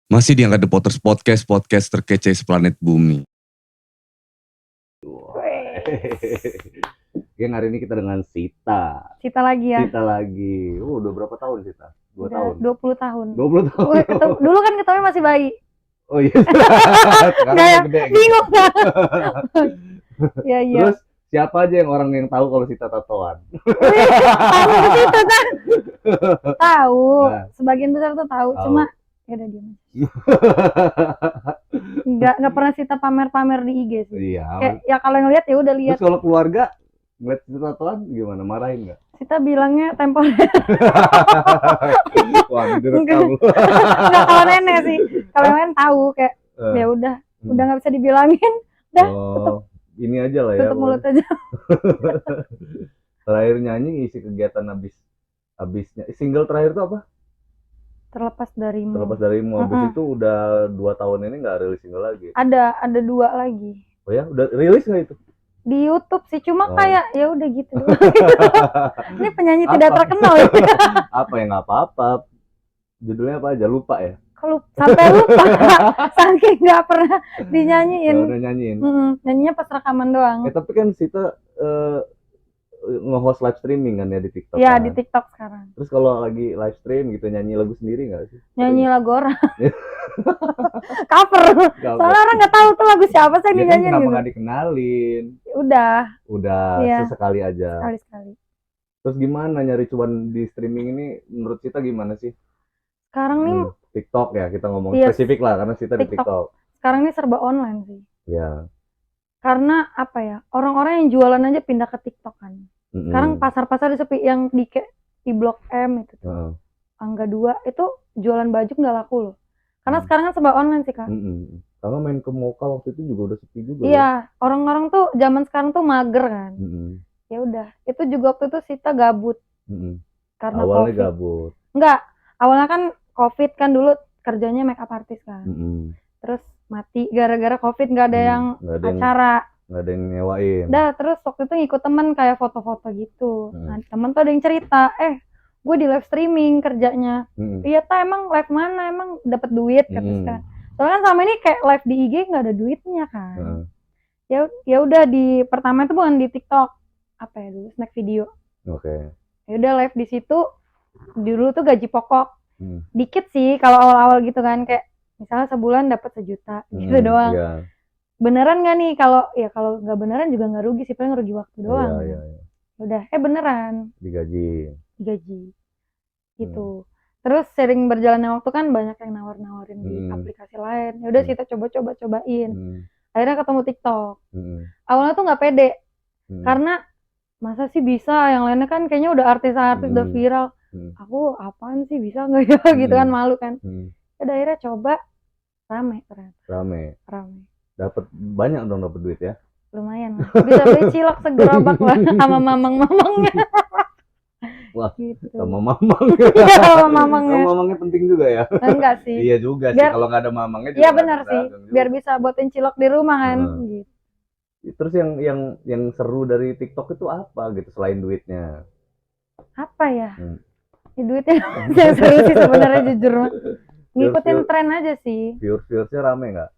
Masih di Angkat The Potters Podcast, podcast terkece seplanet bumi. Yang hari ini kita dengan Sita. Sita lagi ya? Sita lagi. Udah berapa tahun Sita? 2 tahun? 20 tahun. 20 tahun. Dulu kan ketemu masih bayi. Oh iya. Sekarang Nggak ya? udah gede. Bingung kan? Iya. Terus siapa aja orang yang tahu kalau Sita tatoan? Tahu ke situ kan? Tahu. Nah. Sebagian besar tuh tahu. Tahu. Cuma ya udah diam. Nggak pernah Sita pamer-pamer di IG sih. Iya. Kayak ya kalau ngeliat ya udah lihat. Terus kalau keluarga ngeliat Sita tatoan gimana? Marahin nggak? Sita bilangnya temporer. Wah, ini direkam lu. Nggak, kalau nenek sih. Kalau nenek tahu kayak ya udah nggak bisa dibilangin. Oh, ini aja lah ya. Tutup mulut aja. Terakhir nyanyi isi kegiatan habisnya. Single terakhir itu apa? Terlepas darimu. Terlepas darimu. Habis itu udah 2 tahun ini nggak rilis single lagi. Ada 2 lagi. Oh ya, udah rilis nggak itu? Di YouTube sih, cuma Oh. kayak ya udah gitu. Ini penyanyi tidak Apa? terkenal ya. Apa yang nggak apa-apa? Judulnya apa aja? Lupa ya? Kalau sampai lupa, saking nggak pernah dinyanyiin. Ya udah nyanyiin. Nyanyinya pas rekaman doang. Tapi kan Sita nge-host live streaming kan ya di TikTok. Ya kan? di TikTok sekarang. Terus kalau lagi live stream gitu nyanyi lagu sendiri nggak sih? Nyanyi lagu orang. Cover. Nggak, Soalnya orang nggak tahu tuh lagu siapa sih yang ya kan dinyanyiin kenapa gitu. nggak dikenalin? Udah Iya. Iya. Sesekali aja. sekali-sekali. Terus gimana nyari cuan di streaming ini menurut Sita gimana sih? Sekarang nih, TikTok ya kita ngomong Iya, spesifik lah karena Sita di TikTok. TikTok. sekarang ini serba online sih. Ya. Karena apa ya? Orang-orang yang jualan aja pindah ke TikTok kan. Sekarang pasar-pasar sepi yang di Blok M itu tuh. Angga 2 itu jualan baju nggak laku loh. Karena sekarang kan serba online sih, Kak. Karena main ke Moka waktu itu juga udah sepi juga. Iya, orang-orang tuh zaman sekarang tuh mager kan. Ya udah, itu juga waktu itu Sita gabut karena Awalnya COVID. gabut. Enggak, awalnya kan COVID kan dulu kerjanya makeup artist kan. Terus mati gara-gara COVID, nggak ada yang acara. Nggak ada yang nyewain. Terus waktu itu ngikut temen kayak foto-foto gitu. Nah, temen tuh ada yang cerita, gue di live streaming kerjanya. Iya, emang live mana? Emang dapat duit kata Sita. Soalnya kan selama ini kayak live di IG nggak ada duitnya kan. Ya udah di pertama itu bukan di TikTok. Apa ya dulu? Snack video. Oke. Ya udah live di situ. Dulu tuh gaji pokok. Dikit sih kalau awal-awal gitu kan, kayak misalnya sebulan dapat 1 juta gitu doang. Iya. Beneran nggak nih? Kalau nggak beneran juga nggak rugi sih, paling rugi waktu doang. Iya. Udah beneran Digaji. gitu. Terus sering berjalannya waktu kan banyak yang nawarin di aplikasi lain. Ya udah Sita cobain. Akhirnya ketemu TikTok. Awalnya tuh nggak pede karena masa sih bisa, yang lainnya kan kayaknya udah artis-artis udah viral. Aku apaan sih, bisa nggak ya gitu kan, malu kan. Udah akhirnya coba, rame ternyata. Rame. Dapat banyak dong, dapat duit ya. Lumayan lah. Bisa beli cilok segerobak lah sama mamang-mamangnya. Wah, Gitu. sama mamang. Sama mamangnya. Sama mamangnya penting juga ya. Enggak sih. Iya juga sih, kalau nggak ada mamangnya juga. Iya benar sih. Biar bisa buatin cilok di rumah kan. Gitu. Terus yang seru dari TikTok itu apa gitu selain duitnya? Apa ya? Ya duitnya yang seru sih sebenarnya, jujur mah. Ngikutin tren aja sih. Viewersnya rame nggak?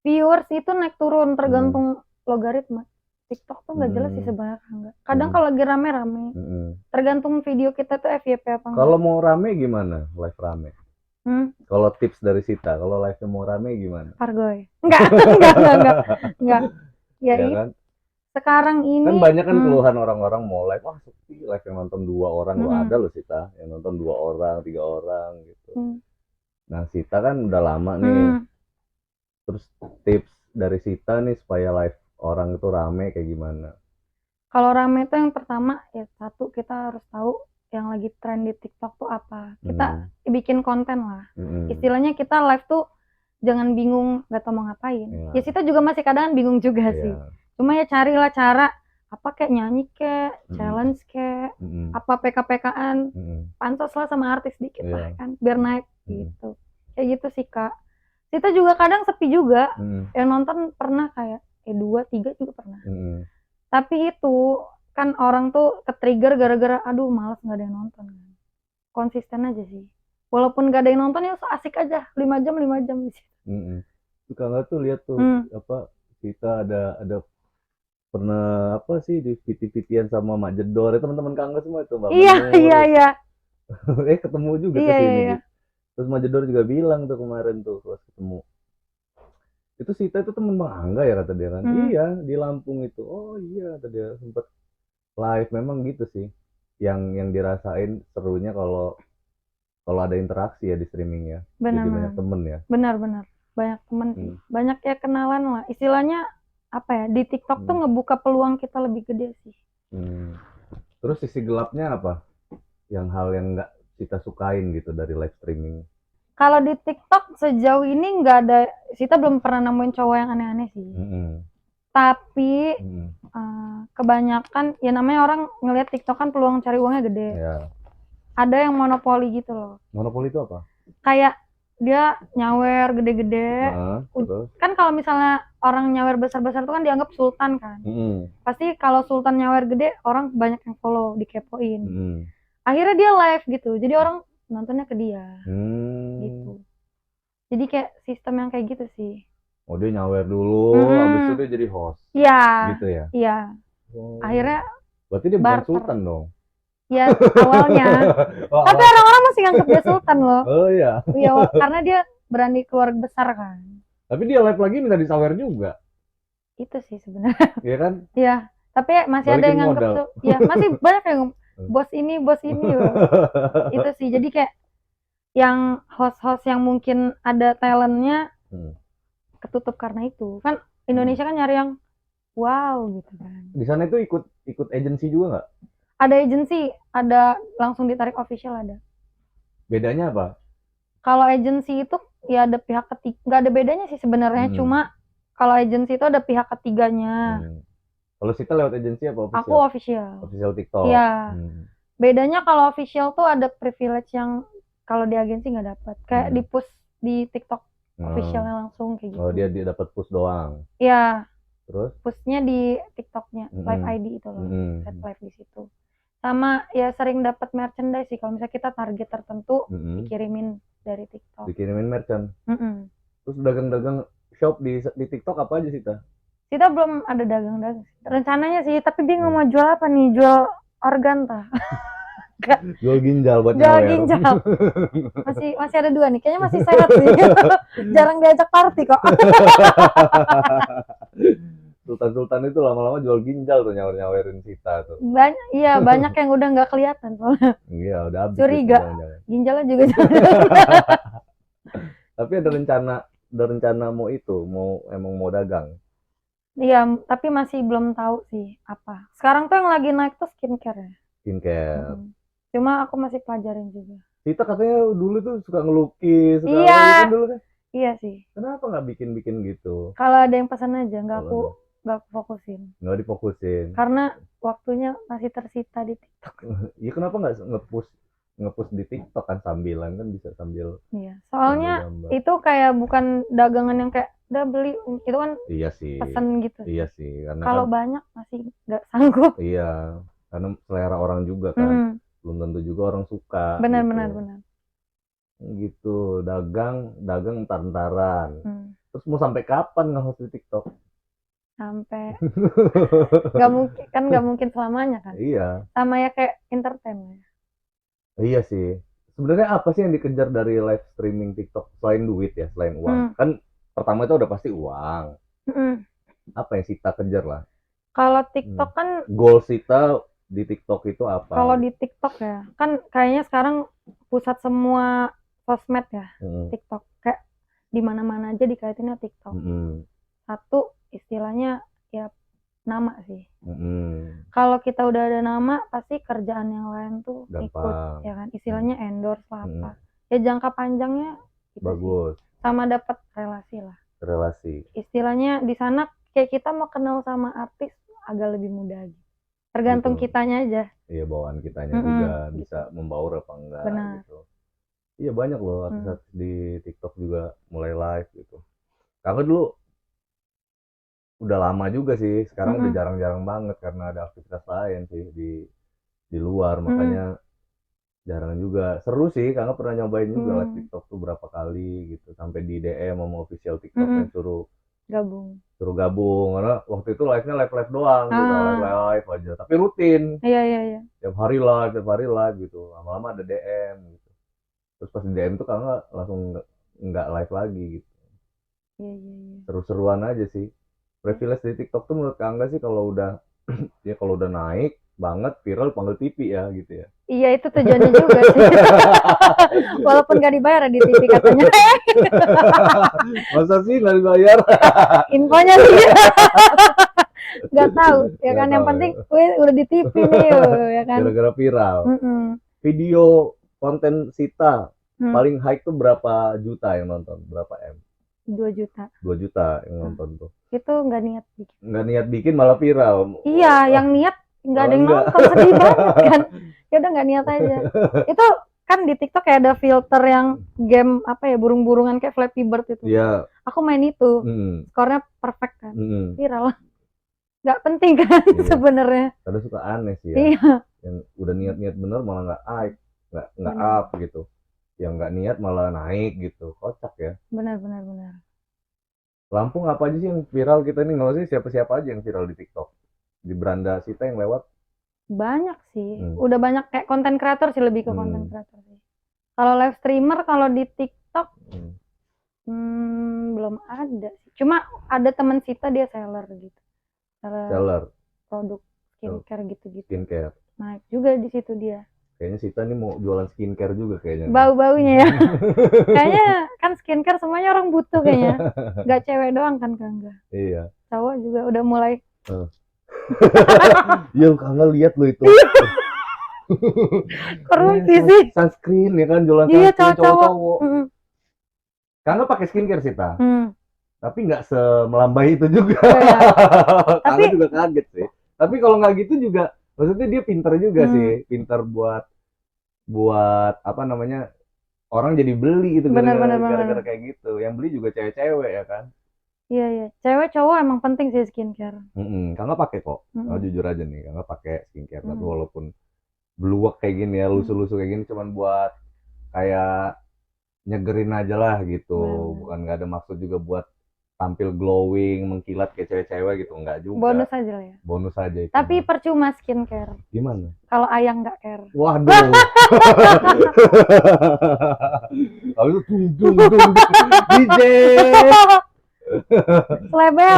Viewers itu naik turun tergantung logaritma. TikTok tuh nggak jelas sih sebenarnya, enggak. Kadang kalau lagi rame-rame, tergantung video kita tuh FYP apa enggak. Kalau mau rame gimana? Live rame? Kalau tips dari Sita, kalau live-nya mau rame gimana? Pargoy. Enggak. Ya kan? Sekarang ini kan banyak kan keluhan orang-orang mau live, wah sepi, live yang nonton 2 orang. Loh, ada loh Sita yang nonton 2 orang, 3 orang gitu. Nah, Sita kan udah lama nih. Terus tips dari Sita nih supaya live orang itu rame kayak gimana? Kalau rame itu yang pertama ya, satu, kita harus tahu yang lagi tren di TikTok tuh apa. Kita bikin konten lah. Istilahnya kita live tuh jangan bingung nggak tahu mau ngapain. Ya Sita juga masih kadang bingung juga sih. Cuma ya carilah cara, apa kayak nyanyi kayak challenge kayak apa PK-PKan, pansos lah sama artis dikit lah kan, biar naik gitu. Kayak gitu sih, Kak. Sita juga kadang sepi juga. Yang nonton pernah kayak 2, 3 juga pernah. Tapi itu kan orang tuh ke-trigger gara-gara aduh malas nggak ada yang nonton. Konsisten aja sih. walaupun gak ada yang nonton ya asik aja 5 jam di situ. Suka nggak tuh lihat tuh apa kita ada pernah apa sih di PT-PTan sama Mak Jedor ya, teman-teman Kangga semua itu Mbak Iya Menur. iya Ketemu juga iya kesini iya. gitu. Terus Mak Jedor juga bilang tuh kemarin tuh pas ketemu, itu Sita itu temen Bang Angga ya kata dia kan. Iya di Lampung itu. Oh iya kata dia sempet live. Memang gitu sih yang dirasain serunya kalau kalau ada interaksi ya di streaming ya. Jadi banyak temen ya. Benar banyak temen sih, banyak ya kenalan lah istilahnya. Apa ya, di TikTok tuh ngebuka peluang kita lebih gede sih. Terus sisi gelapnya apa? Yang hal yang nggak kita sukain gitu dari live streaming? Kalau di TikTok sejauh ini nggak ada, kita belum pernah nemuin cowok yang aneh-aneh sih. Tapi kebanyakan ya namanya orang ngelihat TikTok kan peluang cari uangnya gede. Ada yang monopoli gitu loh. Monopoli itu apa? Kayak dia nyawer gede-gede. Kan kalau misalnya orang nyawer besar-besar itu kan dianggap sultan kan. Pasti kalau sultan nyawer gede orang banyak yang follow, dikepoin. Akhirnya dia live gitu. Jadi orang nontonnya ke dia. Gitu. Jadi kayak sistem yang kayak gitu sih. Oh dia nyawer dulu, habis itu dia jadi host. Iya. Gitu ya? Iya. Akhirnya berarti dia bukan sultan dong? Ya awalnya. Tapi orang-orang masih nganggap dia sultan loh. Oh iya. Iya, karena dia berani keluar besar kan. Tapi dia live lagi minta disawer juga. Itu sih sebenarnya. Iya kan? Iya. Tapi masih ada yang nganggap ya masih banyak yang bos ini loh. Itu sih. Jadi kayak yang host-host yang mungkin ada talentnya ketutup karena itu. Kan Indonesia kan nyari yang wow gitu kan. Di sana itu ikut agensi juga nggak? Ada agensi, ada langsung ditarik official ada. Bedanya apa? Kalau agensi itu ya ada pihak ketiga, nggak ada bedanya sih sebenarnya. Cuma kalau agensi itu ada pihak ketiganya. Kalau Sita lewat agensi apa official? Aku official. Official TikTok. Iya. Bedanya kalau official tuh ada privilege yang kalau di agensi nggak dapat. Kayak di push di TikTok officialnya langsung kayak gitu. Oh dia dapat push doang. Iya. Terus? Pushnya di TikToknya, live ID itu loh, set live di situ. Sama ya sering dapat merchandise sih kalau misalnya kita target tertentu dikirimin dari TikTok. Dikirimin merchandise. Terus dagang-dagang shop di TikTok apa aja Sita? Sita belum ada dagang-dagang. Rencananya sih, tapi bingung mau jual apa nih? Jual organ tah? Jual ginjal buat jual ginjal. Masih ada 2 nih. Kayaknya masih sehat sih. Jarang diajak party kok. Sultan-sultan itu lama-lama jual ginjal tuh nyawer-nyawerin Sita tuh. Banyak yang udah nggak kelihatan soalnya. Iya, udah habis. Curiga. Ginjalnya juga. Tapi ada rencana mau emang mau dagang. Iya, tapi masih belum tahu sih apa. Sekarang tuh yang lagi naik tuh skincare ya. Skincare. Cuma aku masih pelajarin juga. Sita katanya dulu tuh suka ngelukis, iya. Dulu kan? Iya sih. Kenapa nggak bikin gitu? Kalau ada yang pesan aja, nggak aku fokusin. Nggak difokusin. Karena waktunya masih tersita di TikTok. Iya kenapa nggak ngepush di TikTok kan sambilan kan bisa sambil. Iya. Soalnya itu kayak bukan dagangan yang kayak udah beli itu kan. Iya sih. Pesan gitu. Iya sih. Karena kalau kan, banyak masih nggak sanggup. Iya. Karena selera orang juga kan. Belum tentu juga orang suka. Benar. Gitu, dagang entar-entaran. Terus mau sampai kapan nge-host di TikTok? Sampai nggak mungkin selamanya kan. Iya. Sama ya kayak entertain. Iya sih. Sebenarnya apa sih yang dikejar dari live streaming TikTok selain duit ya, selain uang? Kan pertama itu udah pasti uang. Apa yang Sita kejar lah? Kalau TikTok kan goal Sita di TikTok itu apa? Kalau di TikTok ya, kan kayaknya sekarang pusat semua sosmed ya, TikTok. Kayak di mana-mana aja dikaitinnya TikTok. Satu istilahnya ya nama sih. Kalau kita udah ada nama, pasti kerjaan yang lain tuh gampang. Ikut, ya kan? Istilahnya endorse lah apa. Ya jangka panjangnya bagus. Sih. Sama dapat relasi lah. Relasi. Istilahnya di sana kayak kita mau kenal sama artis agak lebih mudah gitu. Tergantung gitu. Kitanya aja. Iya, bawaan kitanya juga bisa membaur apa enggak. Benar. Gitu. Iya banyak loh artis di TikTok juga mulai live gitu. Kakak dulu udah lama juga sih, sekarang udah jarang-jarang banget karena ada aktivitas lain sih di luar, makanya Jarang juga. Seru sih, karena pernah nyobain juga live Hmm. TikTok tuh berapa kali gitu. Sampai di DM sama official TikTok yang suruh Gabung. gabung. Karena waktu itu live-nya live doang gitu, live aja. Tapi rutin. Iya. Tiap hari live gitu. Lama-lama ada DM gitu. Terus pas di DM tuh karena langsung nggak live lagi gitu. Iya. Seru-seruan aja sih. Privilege di TikTok tuh menurut Kangga sih kalau udah ya kalau udah naik banget viral panggil TV ya gitu ya. Iya, itu tujuannya juga sih. Walaupun gak dibayar di TV katanya. Masa sih nggak dibayar? Infonya sih nggak tahu ya Nggak kan, yang tahu penting ya. gue udah di TV nih ya kan. Gara-gara viral. Mm-mm. Video konten Sita Hmm, paling high tuh berapa juta yang nonton? Berapa M? 2 juta 2 juta yang nonton tuh. itu nggak niat bikin. Nggak niat bikin malah viral. Iya, yang niat nggak ada yang Enggak. nonton, sedih banget kan. Ya udah nggak niat aja. Itu kan di TikTok kayak ada filter yang game apa ya, burung-burungan kayak Flappy Bird itu. Iya. Aku main itu, skornya perfect kan, viral. Nggak penting kan Iya. sebenarnya. Kadang suka aneh sih ya. Iya, Yang udah niat-niat bener malah nggak nggak Bener. up gitu. Yang nggak niat malah naik gitu. Kocak ya. benar. Lampung apa aja sih yang viral kita ini? Nggak sih siapa-siapa aja yang viral di TikTok. Di beranda Sita yang lewat. Banyak sih, udah banyak kayak konten kreator sih, lebih ke konten kreator sih. Kalau live streamer kalau di TikTok belum ada sih. Cuma ada teman Sita, dia seller gitu. Seller Produk skincare gitu-gitu. skincare. Naik juga di situ dia. Kayaknya Sita nih mau jualan skincare juga kayaknya. Bau-baunya ya. Kayaknya kan skincare semuanya orang butuh kayaknya. Gak cewek doang kan, Kangga. Iya. Cowok juga udah mulai. Iya, Kangga lihat lo itu. Korupsi sih. Sunscreen ya kan, jualan Iya, sunscreen cowok-cowok. cowok-cowok. Kangga pakai skincare Sita. Tapi nggak semelambai itu juga. Iya. Kangga juga kaget sih. Tapi kalau nggak gitu juga, maksudnya dia pinter juga sih, pinter buat apa namanya, orang jadi beli gitu gara-gara kayak gitu. Yang beli juga cewek-cewek ya kan. Iya. Cewek cowok emang penting sih skincare. Kangga pakai kok. Jujur aja nih, Kangga pakai skincare. Tapi walaupun bluak kayak gini ya, lusuh-lusuh kayak gini, cuman buat kayak nyegerin aja lah gitu. Bukan nggak ada maksud juga buat tampil glowing, mengkilat kayak cewek-cewek gitu, enggak juga. Bonus aja lah ya. Bonus aja itu. Tapi percuma skincare. Gimana? Kalau ayang nggak care. Waduh. Lalu itu DJ. Label.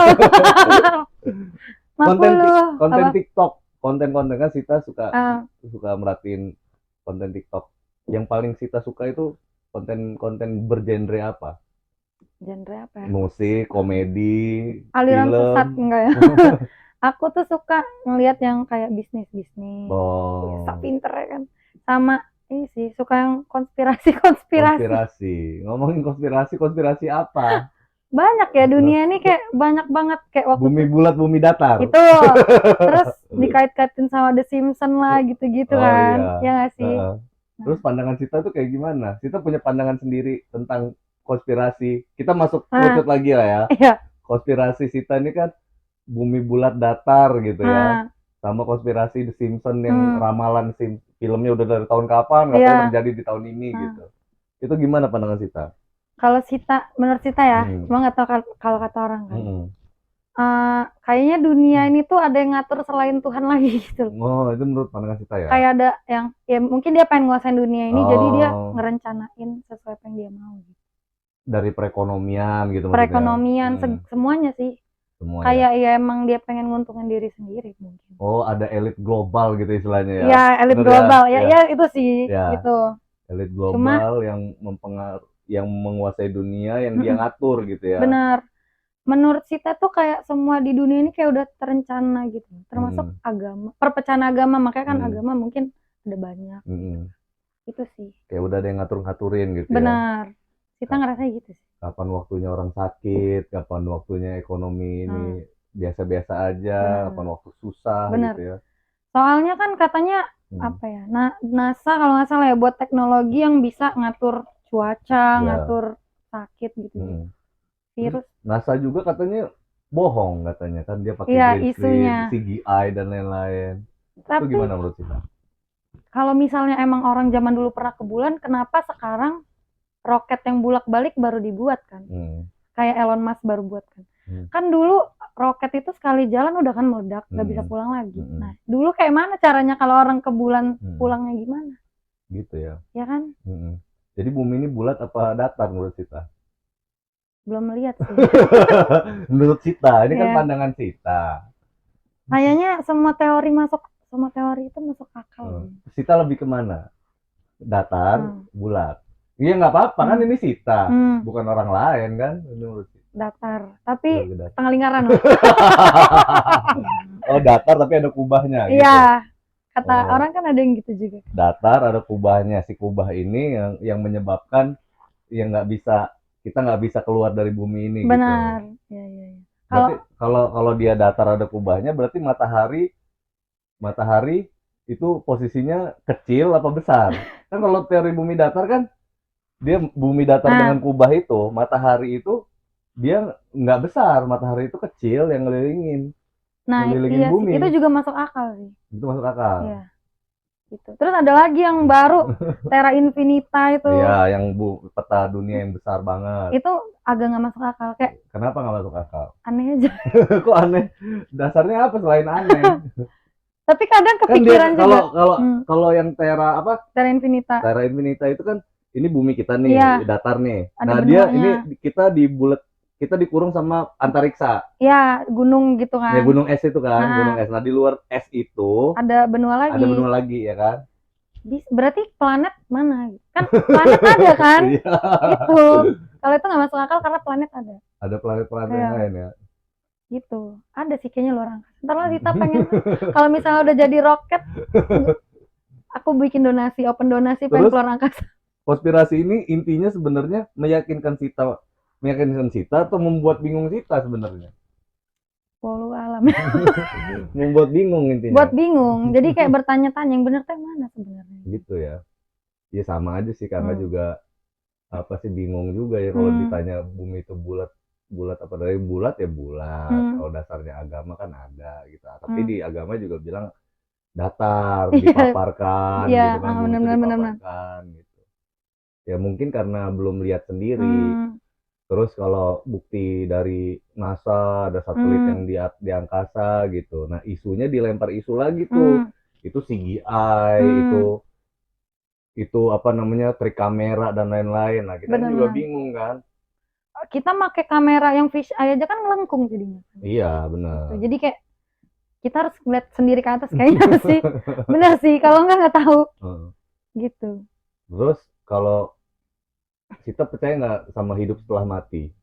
Konten TikTok, konten kan Sita suka merhatiin konten TikTok. Yang paling Sita suka itu konten bergenre apa? Genre apa ya? Musik, komedi, aliran film. Sesat enggak ya? Aku tuh suka ngelihat yang kayak bisnis. Bisa pinter ya kan. Sama ini sih, suka yang konspirasi. Ngomongin konspirasi apa? Banyak ya, dunia ini kayak banyak banget, kayak waktu bumi bulat, bumi datar. Itu. Terus dikait-kaitin sama The Simpsons lah gitu-gitu kan. Iya. Ya nggak sih? Terus pandangan Sita tuh kayak gimana? Sita punya pandangan sendiri tentang konspirasi. Kita masuk kerucut lagi lah ya. Iya. Konspirasi Sita ini kan bumi bulat datar gitu ya. Sama konspirasi The Simpsons yang ramalan filmnya udah dari tahun kapan, katanya terjadi di tahun ini gitu. Itu gimana pandangan Sita? Kalau Sita, menurut Sita ya, cuma nggak tahu kalau kata orang kan. Kayaknya dunia ini tuh ada yang ngatur selain Tuhan lagi gitu. Oh, itu menurut pandangan Sita ya? Kayak ada yang, ya mungkin dia pengen nguasain dunia ini, jadi dia ngerencanain sesuai apa yang dia mau gitu. Dari perekonomian gitu Perekonomian, semuanya sih. Semuanya. Kayak ya emang dia pengen nguntungin diri sendiri mungkin. Oh, ada elit global gitu istilahnya ya? Ya, elit global. Ya itu sih, gitu. Elit global yang menguasai dunia, yang dia ngatur gitu ya? Benar. Menurut Sita tuh kayak semua di dunia ini kayak udah terencana gitu, termasuk agama, perpecahan agama, makanya kan agama mungkin ada banyak. Itu sih. Kayak udah ada yang ngatur-ngaturin gitu. Benar. Kita ngerasa gitu sih. Kapan waktunya orang sakit, kapan waktunya ekonomi ini biasa-biasa aja, kapan waktu susah gitu ya. Soalnya kan katanya apa ya? NASA kalau nggak salah ya, buat teknologi yang bisa ngatur cuaca, ngatur sakit gitu. Virus. NASA juga katanya bohong katanya kan, dia pakai green screen, CGI dan lain-lain. Itu gimana menurut kita? kalau misalnya emang orang zaman dulu pernah ke bulan, kenapa sekarang roket yang bulak-balik baru dibuat kan? Kayak Elon Musk baru buat kan. Kan dulu roket itu sekali jalan udah kan meledak, nggak bisa pulang lagi. Nah, dulu kayak mana caranya kalau orang ke bulan pulangnya gimana? Gitu ya. Ya kan? Jadi bumi ini bulat apa datar menurut Sita? Belum lihat sih. Menurut Sita, ini kan pandangan Sita. Kayaknya semua teori itu masuk akal. Sita lebih kemana? Datar, bulat. Iya nggak apa-apa kan ini Sita, bukan orang lain kan? Menurut Sita. Datar, tapi setengah lingkaran. Oh datar tapi ada kubahnya. Iya. Gitu. Kata orang kan ada yang gitu juga. Datar ada kubahnya. Si kubah ini yang menyebabkan yang kita nggak bisa keluar dari bumi ini. Benar. Gitu. Iya. Berarti kalau dia datar ada kubahnya, berarti matahari itu posisinya kecil apa besar? Kan kalau teori bumi datar kan dia bumi datar dengan kubah itu, matahari itu dia nggak besar, matahari itu kecil yang ngelilingin. Nah, iya bumi. Itu juga masuk akal sih. Itu masuk akal. Iya. Gitu. Terus ada lagi yang baru Terra Infinita itu. Iya, yang peta dunia yang besar banget. Itu agak nggak masuk akal kayak. Kenapa nggak masuk akal? Aneh aja. Kok aneh? Dasarnya apa selain aneh? Tapi kadang kepikiran kan dia, kalau yang Terra Infinita. Terra Infinita itu kan ini bumi kita nih, datar nih. Ada nah, dia ini kita dikurung sama antariksa. Ya, gunung gitu kan. Ya, gunung es itu kan, gunung es. Nah, di luar es itu ada benua lagi. Ya kan? Berarti planet mana? Kan planet ada kan? Itu. Kalau itu nggak masuk akal karena planet ada. Ada planet-planet yang lain ya. Gitu. Ada sih kayaknya luar angkasa. Ntar lah kita pengen kalau misalnya udah jadi roket, aku bikin open donasi pengen keluar angkasa. Konspirasi ini intinya sebenarnya meyakinkan Sita atau membuat bingung Sita sebenarnya? Wallahu alam. Membuat bingung intinya. Buat bingung. Jadi kayak bertanya-tanya yang benar teh mana sebenarnya. Gitu ya. Ya sama aja sih karena juga bingung juga ya kalau ditanya bumi itu bulat apa dari bulat ya bulat. Kalau dasarnya agama kan ada gitu. Tapi di agama juga bilang datar, dipaparkan gitu kan. Benar. Gitu. Ya mungkin karena belum lihat sendiri. Terus kalau bukti dari NASA ada satelit yang di angkasa gitu. Nah, isunya dilempar isu lagi tuh. Itu CGI, itu trik kamera dan lain-lain. Nah, kita juga bingung kan. Kita pakai kamera yang fish eye aja kan ngelengkung jadinya. Iya, benar. Jadi kayak kita harus lihat sendiri ke atas kayaknya sih. Benar sih, kalau enggak tahu. Gitu. Terus kalau Sita percaya nggak sama hidup setelah mati?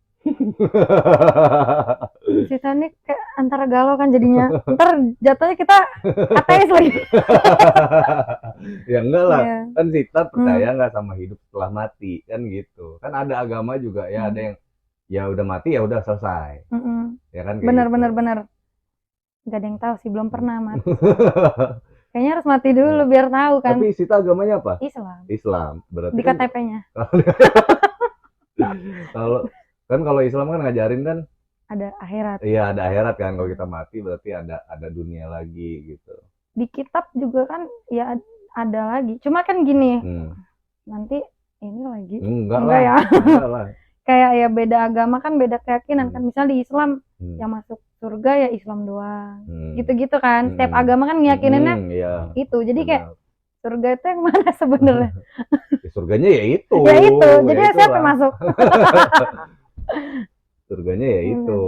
Sita nih kayak antara galau kan jadinya. Ntar jatuhnya kita ateis lagi. Ya enggak lah. Kan Sita percaya nggak sama hidup setelah mati kan gitu. Kan ada agama juga ya, ada yang ya udah mati ya udah selesai. Ya kan kayak benar. Gak ada yang tahu sih, belum pernah mati. Kayaknya harus mati dulu biar tahu kan. Tapi Sita agamanya apa? Islam. Berarti di KTP-nya. Kalau Islam kan ngajarin kan ada akhirat. Iya, ada akhirat kan. Kalau kita mati berarti ada dunia lagi gitu. Di kitab juga kan ya ada lagi. Cuma kan gini. Nanti ini lagi. Enggak lah. Kayak ya beda agama kan beda keyakinan kan. Misal di Islam yang masuk surga ya Islam doang. Gitu-gitu kan. Setiap agama kan meyakininnya itu. Jadi kayak surga itu yang mana sebenarnya? Surganya ya itu. Ya itu. Jadi siapa yang masuk? Surganya ya itu.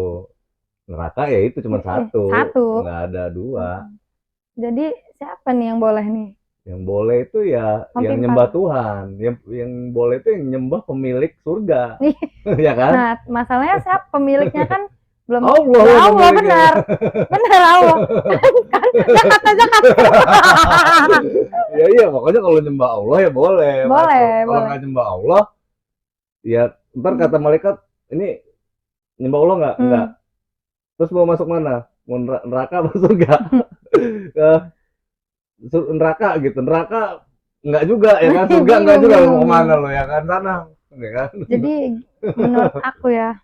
Neraka ya itu cuma satu. Nggak ada dua. Jadi siapa nih yang boleh nih? Yang boleh itu ya yang nyembah Tuhan. Yang boleh itu yang nyembah pemilik surga. Ya kan? Nah, masalahnya siapa pemiliknya kan belum. Allah benar Allah kan Jakarta. Iya pokoknya kalau nyembah Allah ya boleh. Kalau nggak nyembah Allah ya ntar kata malaikat ini nyembah Allah nggak. Terus mau masuk mana? Mau neraka atau surga? Neraka gitu. Neraka nggak juga ya kan? Surga nggak juga. Mau mana lo ya kan? Sana ya kan? Jadi menurut aku ya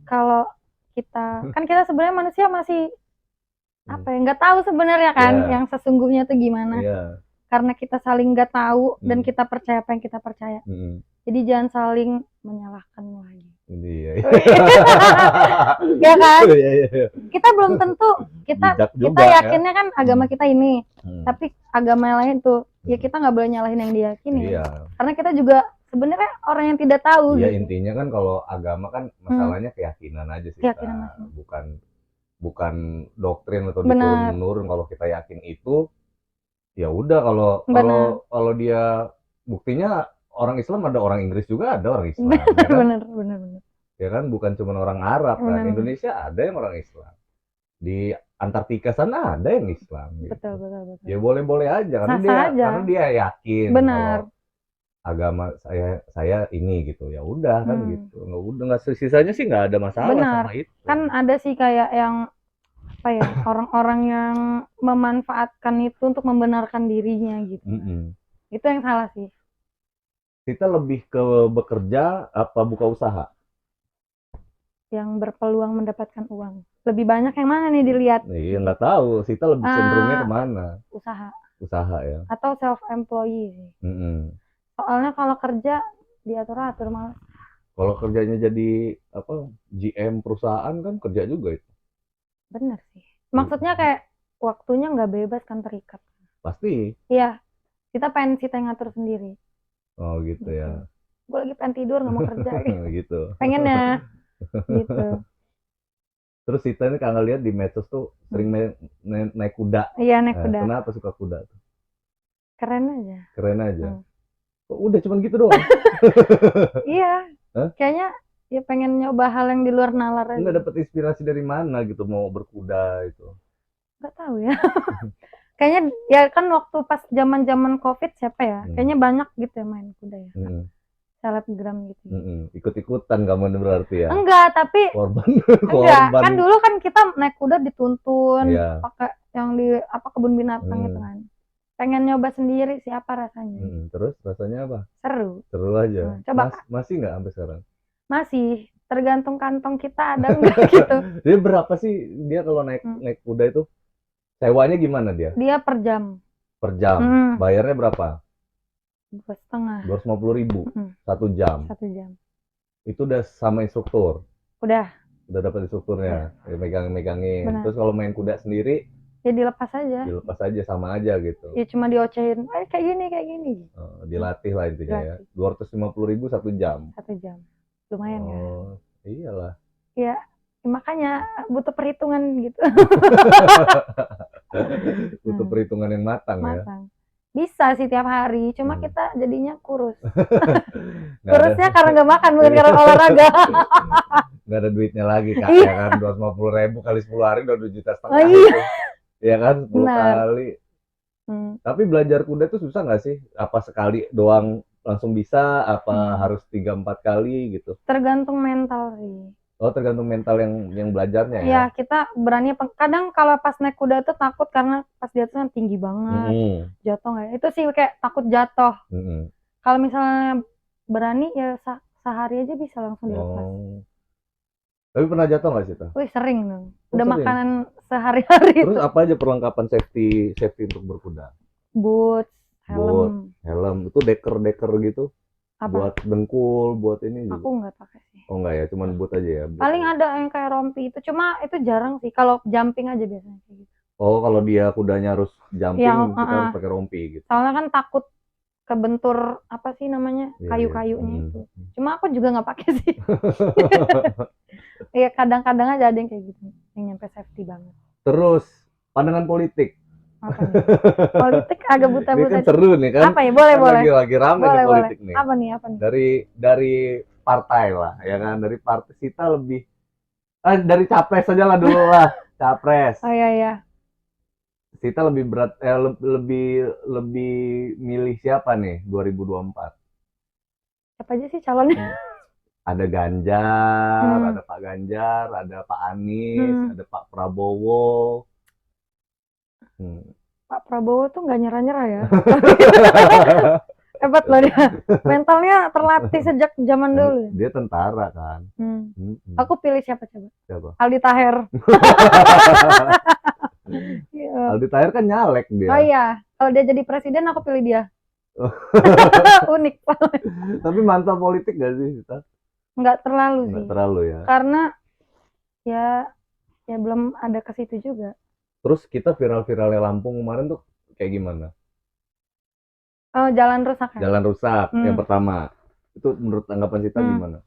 kalau kita sebenarnya manusia masih nggak tahu sebenarnya kan yang sesungguhnya tuh gimana. karena kita saling nggak tahu dan kita percaya apa yang kita percaya. Jadi jangan saling menyalahkan lagi. Iya. Ya kan? Kita belum tentu kita yakinnya kan agama kita ini, tapi agama yang lain tuh ya kita nggak boleh nyalahin yang diyakini. Iya. Karena kita juga sebenarnya orang yang tidak tahu. Iya, gitu. intinya kan kalau agama kan masalahnya keyakinan aja sih. Bukan doktrin atau diturun-menurun. Kalau kita yakin itu, ya udah. Kalau dia buktinya orang Islam, ada orang Inggris juga ada orang Islam. Bener. Ya kan, bukan cuma orang Arab kan. Indonesia ada yang orang Islam. Di Antartika sana ada yang Islam. Gitu. Betul. Ya boleh-boleh aja karena dia yakin. Benar. Agama saya ini gitu, ya udah kan gitu. Nggak sisanya sih nggak ada masalah sama itu. Kan ada sih kayak yang apa ya, orang-orang yang memanfaatkan itu untuk membenarkan dirinya gitu. Itu yang salah sih. Kita lebih ke bekerja apa buka usaha? Yang berpeluang mendapatkan uang. Lebih banyak yang mana nih dilihat? Iya, nggak tahu. Kita lebih cenderungnya kemana? Usaha ya. Atau self-employee sih. Soalnya kalau kerja diatur-atur malah. Kalau kerjanya jadi GM perusahaan kan kerja juga itu. Bener sih. Maksudnya kayak waktunya nggak bebas kan, terikat. Pasti. Iya. Kita pengen kita yang ngatur sendiri. Oh gitu ya. Gue lagi pengen tidur nggak mau kerja. Gitu. Pengen ya. Gitu. Terus kita ini kalau lihat di medsos tuh sering naik kuda. Iya, naik kuda. Kenapa suka kuda tuh? Keren aja. Udah cuman gitu doang. Iya. Kayaknya ya pengen nyoba hal yang di luar nalar aja. Nggak dapet inspirasi dari mana gitu mau berkuda itu? Nggak tahu ya. Kayaknya ya kan waktu pas zaman Covid siapa ya? Kayaknya banyak gitu ya main kuda ya. Selebgram gitu. Ikut-ikutan kamu berarti ya? Enggak, tapi korban. Kan dulu kan kita naik kuda dituntun, pakai yang di kebun binatang gitu kan. Pengen nyoba sendiri sih apa rasanya. Terus rasanya apa? Seru aja. Coba masih nggak sampai sekarang? Masih, tergantung kantong kita ada nggak gitu. Dia berapa sih dia kalau naik kuda itu? Sewanya gimana dia? Dia per jam. Per jam. Bayarnya berapa? 2,5. 250.000 1 jam. 1 jam. Itu udah sama instruktur? Udah dapat instrukturnya, megangin. Terus kalau main kuda sendiri ya dilepas aja sama aja gitu ya, cuma diocehin kayak gini dilatih lah intinya. Ya 250.000 1 jam lumayan kan. Iyalah ya, makanya butuh perhitungan gitu. butuh perhitungan yang matang. Ya bisa sih tiap hari, cuma kita jadinya kurus. Kurusnya karena nggak makan, bukan karena olahraga. Nggak ada duitnya lagi Kak, ya kan. 250.000 kali 10 hari udah 2,5 juta. Ya kan, 10 kali. Tapi belajar kuda tuh susah nggak sih? Apa sekali doang langsung bisa? Apa harus 3-4 kali gitu? Tergantung mental sih. Oh, tergantung mental yang belajarnya ya? Iya, kita berani. Kadang kalau pas naik kuda tuh takut karena pas di atas kan tinggi banget. Jatuh nggak? Itu sih kayak takut jatuh. Kalau misalnya berani ya sehari aja bisa langsung dilepas. Tapi pernah jatuh nggak sih, Tah? Wih, sering dong. Udah sering. Makanan sehari-hari. Terus apa aja perlengkapan safety untuk berkuda? Boots, helm. Itu deker gitu? Apa? Buat dengkul, buat ini juga? Aku nggak pakai sih. Oh nggak ya, cuman boot aja ya? Paling ada yang kayak rompi itu, cuma itu jarang sih. Kalau jumping aja biasanya kayak gitu. Oh, kalau dia kudanya harus jumping, kita harus pakai rompi gitu? Soalnya kan takut kebentur apa sih namanya, kayu-kayunya itu. Cuma aku juga nggak pakai sih. Iya, kadang-kadang aja ada yang kayak gitu, yang nyampe safety banget. Terus pandangan politik. Apa nih? Politik agak buta-buta. Ini kan seru nih kan? Apa ya? Boleh. Lagi rame nih politik nih. Apa nih? Dari partai lah, ya kan? Dari partai kita lebih dari capres aja lah dulu lah, capres. Oh iya. Kita lebih berat, lebih milih siapa nih 2024? Siapa aja sih calonnya? Ada Ganjar, ada Pak Ganjar, ada Pak Anies, ada Pak Prabowo. Pak Prabowo tuh nggak nyerah-nyerah ya. Hebat loh dia. Mentalnya terlatih sejak zaman dulu. Dia tentara kan. Aku pilih siapa coba? Siapa? Aldi Taher. Aldi Taher kan nyalek dia. Oh iya. Kalau dia jadi presiden aku pilih dia. Unik. Tapi mantap politik gak sih kita? Nggak terlalu Nggak sih. terlalu ya. Karena ya belum ada ke situ juga. Terus kita viral-viralnya Lampung kemarin tuh kayak gimana? Oh, jalan rusak ya? Jalan rusak yang pertama. Itu menurut tanggapan kita gimana?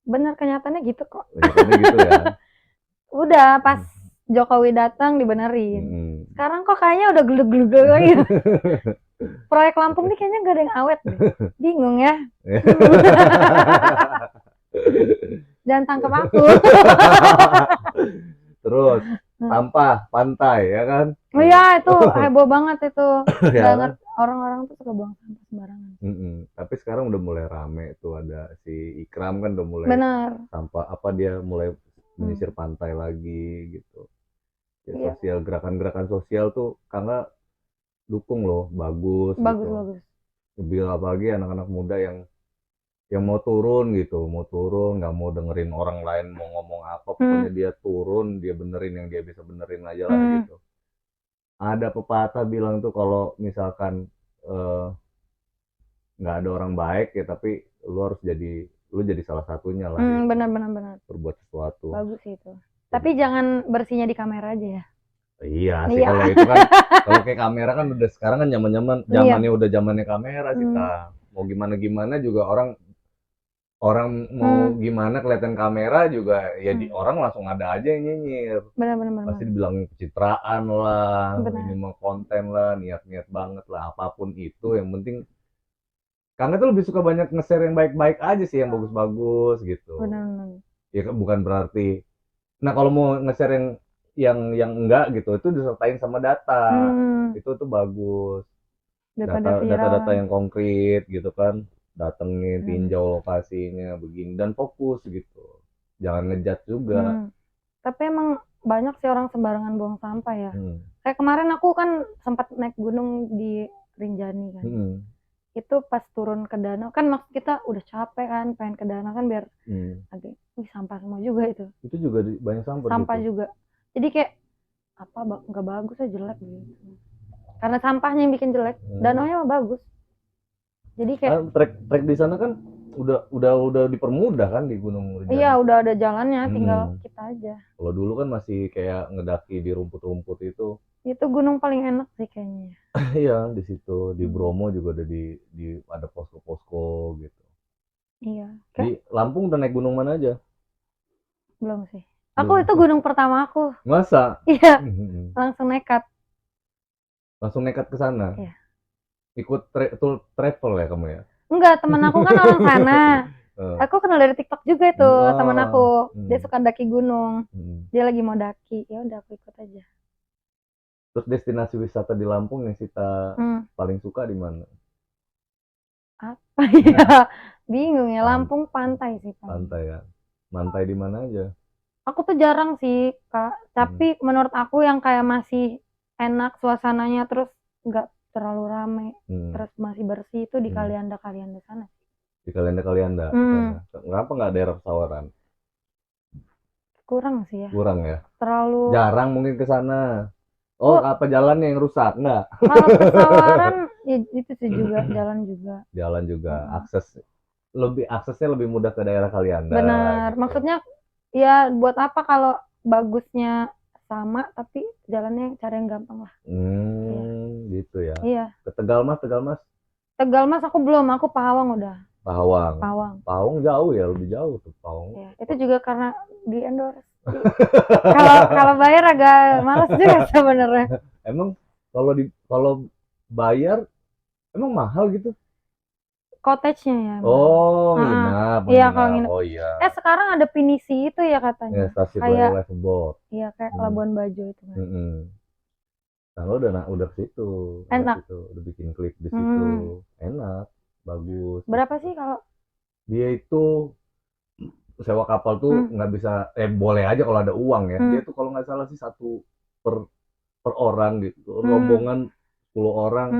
Bener, kenyataannya gitu kok. Kenyataannya gitu ya. Udah pas Jokowi datang dibenerin. Sekarang kok kayaknya udah gelug-gelug lagi. Proyek Lampung nih kayaknya gak ada yang awet deh. Bingung ya. Jangan tangkap aku. Terus sampah pantai ya kan? Oh iya, itu heboh banget itu. Ya. Banget orang-orang tuh suka buang sampah sembarangan. Tapi sekarang udah mulai rame tuh, ada si Ikram kan udah mulai sampah apa dia mulai menyisir pantai lagi gitu. Ya, sosial, gerakan-gerakan sosial tuh karena dukung loh, bagus gitu. Lebih apalagi anak-anak muda yang mau turun gitu, nggak mau dengerin orang lain mau ngomong apa, pokoknya dia turun, dia benerin yang dia bisa benerin aja lah gitu. Ada pepatah bilang tuh kalau misalkan nggak ada orang baik ya, tapi lu jadi salah satunya lah. Gitu. Benar. Berbuat sesuatu. Bagus itu. Tapi jangan bersihnya di kamera aja ya. Iya sih, kalau itu kan, kalau kayak kamera kan udah sekarang kan zamannya udah zamannya kamera sih, mau gimana juga orang mau gimana kelihatan kamera juga ya orang langsung ada aja yang nyinyir. Benar. Pasti dibilang pencitraan lah, ini mau konten lah, niat banget lah, apapun itu yang penting. Karena tuh lebih suka banyak nge-share yang baik-baik aja sih, yang bagus-bagus gitu. Benar. Ya bukan berarti. Nah kalau mau nge-share yang enggak gitu, itu disertain sama data. Itu tuh bagus. Data-data yang konkret gitu kan. Datengin, tinjau lokasinya, begini, dan fokus gitu. Jangan ngejat juga. Tapi emang banyak sih orang sembarangan buang sampah ya. Kayak kemarin aku kan sempat naik gunung di Rinjani kan. Itu pas turun ke danau kan, maksud kita udah capek kan, pengen ke danau kan biar nanti sampah semua juga itu. Itu juga banyak sampah gitu. Juga. Jadi kayak apa nggak bagus ya, jelek gitu. Karena sampahnya yang bikin jelek, danaunya mah bagus. Jadi kayak trek di sana kan udah dipermudah kan di Gunung Rinjani. Iya, udah ada jalannya, tinggal kita aja. Kalau dulu kan masih kayak ngedaki di rumput-rumput itu. Itu gunung paling enak sih kayaknya. Iya, di situ di Bromo juga ada di ada posko-posko gitu. Iya. Di Lampung udah naik gunung mana aja? Belum sih. Aku itu gunung pertama aku. Masa? Iya. Langsung nekat ke sana? Iya. Ikut travel ya kamu ya? Enggak, temen aku kan orang sana. Aku kenal dari TikTok juga itu, temen aku. Dia suka daki gunung. Dia lagi mau daki, ya udah aku ikut aja. Terus destinasi wisata di Lampung yang kita paling suka di mana? Apa ya? Bingung ya, Lampung pantai sih. Pantai ya. Pantai di mana aja? Aku tuh jarang sih, Kak. Tapi menurut aku yang kayak masih enak suasananya, terus nggak terlalu rame, terus masih bersih itu di Kalianda sana. Di Kalianda. Kenapa nggak daerah Pesawaran? Kurang sih ya. Kurang ya. Terlalu. Jarang mungkin ke sana. Oh, apa jalannya yang rusak? Enggak. Kalau Pesawaran ya itu sih juga jalan juga. Aksesnya lebih mudah ke daerah Kalianda. Benar. Gitu. Maksudnya ya buat apa kalau bagusnya sama tapi jalannya cari yang gampang lah. Gitu ya. Iya. Ke Tegal Mas. Tegal Mas aku belum, aku Pahawang udah. Pahawang jauh ya, lebih jauh tuh Pahawang. Ya, itu juga karena di endorse. Kalau bayar agak malas juga sebenarnya. Emang kalau bayar emang mahal gitu? Cottage-nya ya. Oh, nginap. Iya, kalau nginap. Oh iya. Sekarang ada Pinisi itu ya katanya. Ya, stasiun kayak boat. Iya, kayak Labuan Bajo itu kan. Nah, lo udah ke situ. Enak. Udah bikin klip di situ. Enak, bagus. Berapa sih kalau? Dia itu sewa kapal tuh nggak bisa, boleh aja kalau ada uang ya. Dia tuh kalau nggak salah sih 1 per orang gitu. Rombongan 10 orang.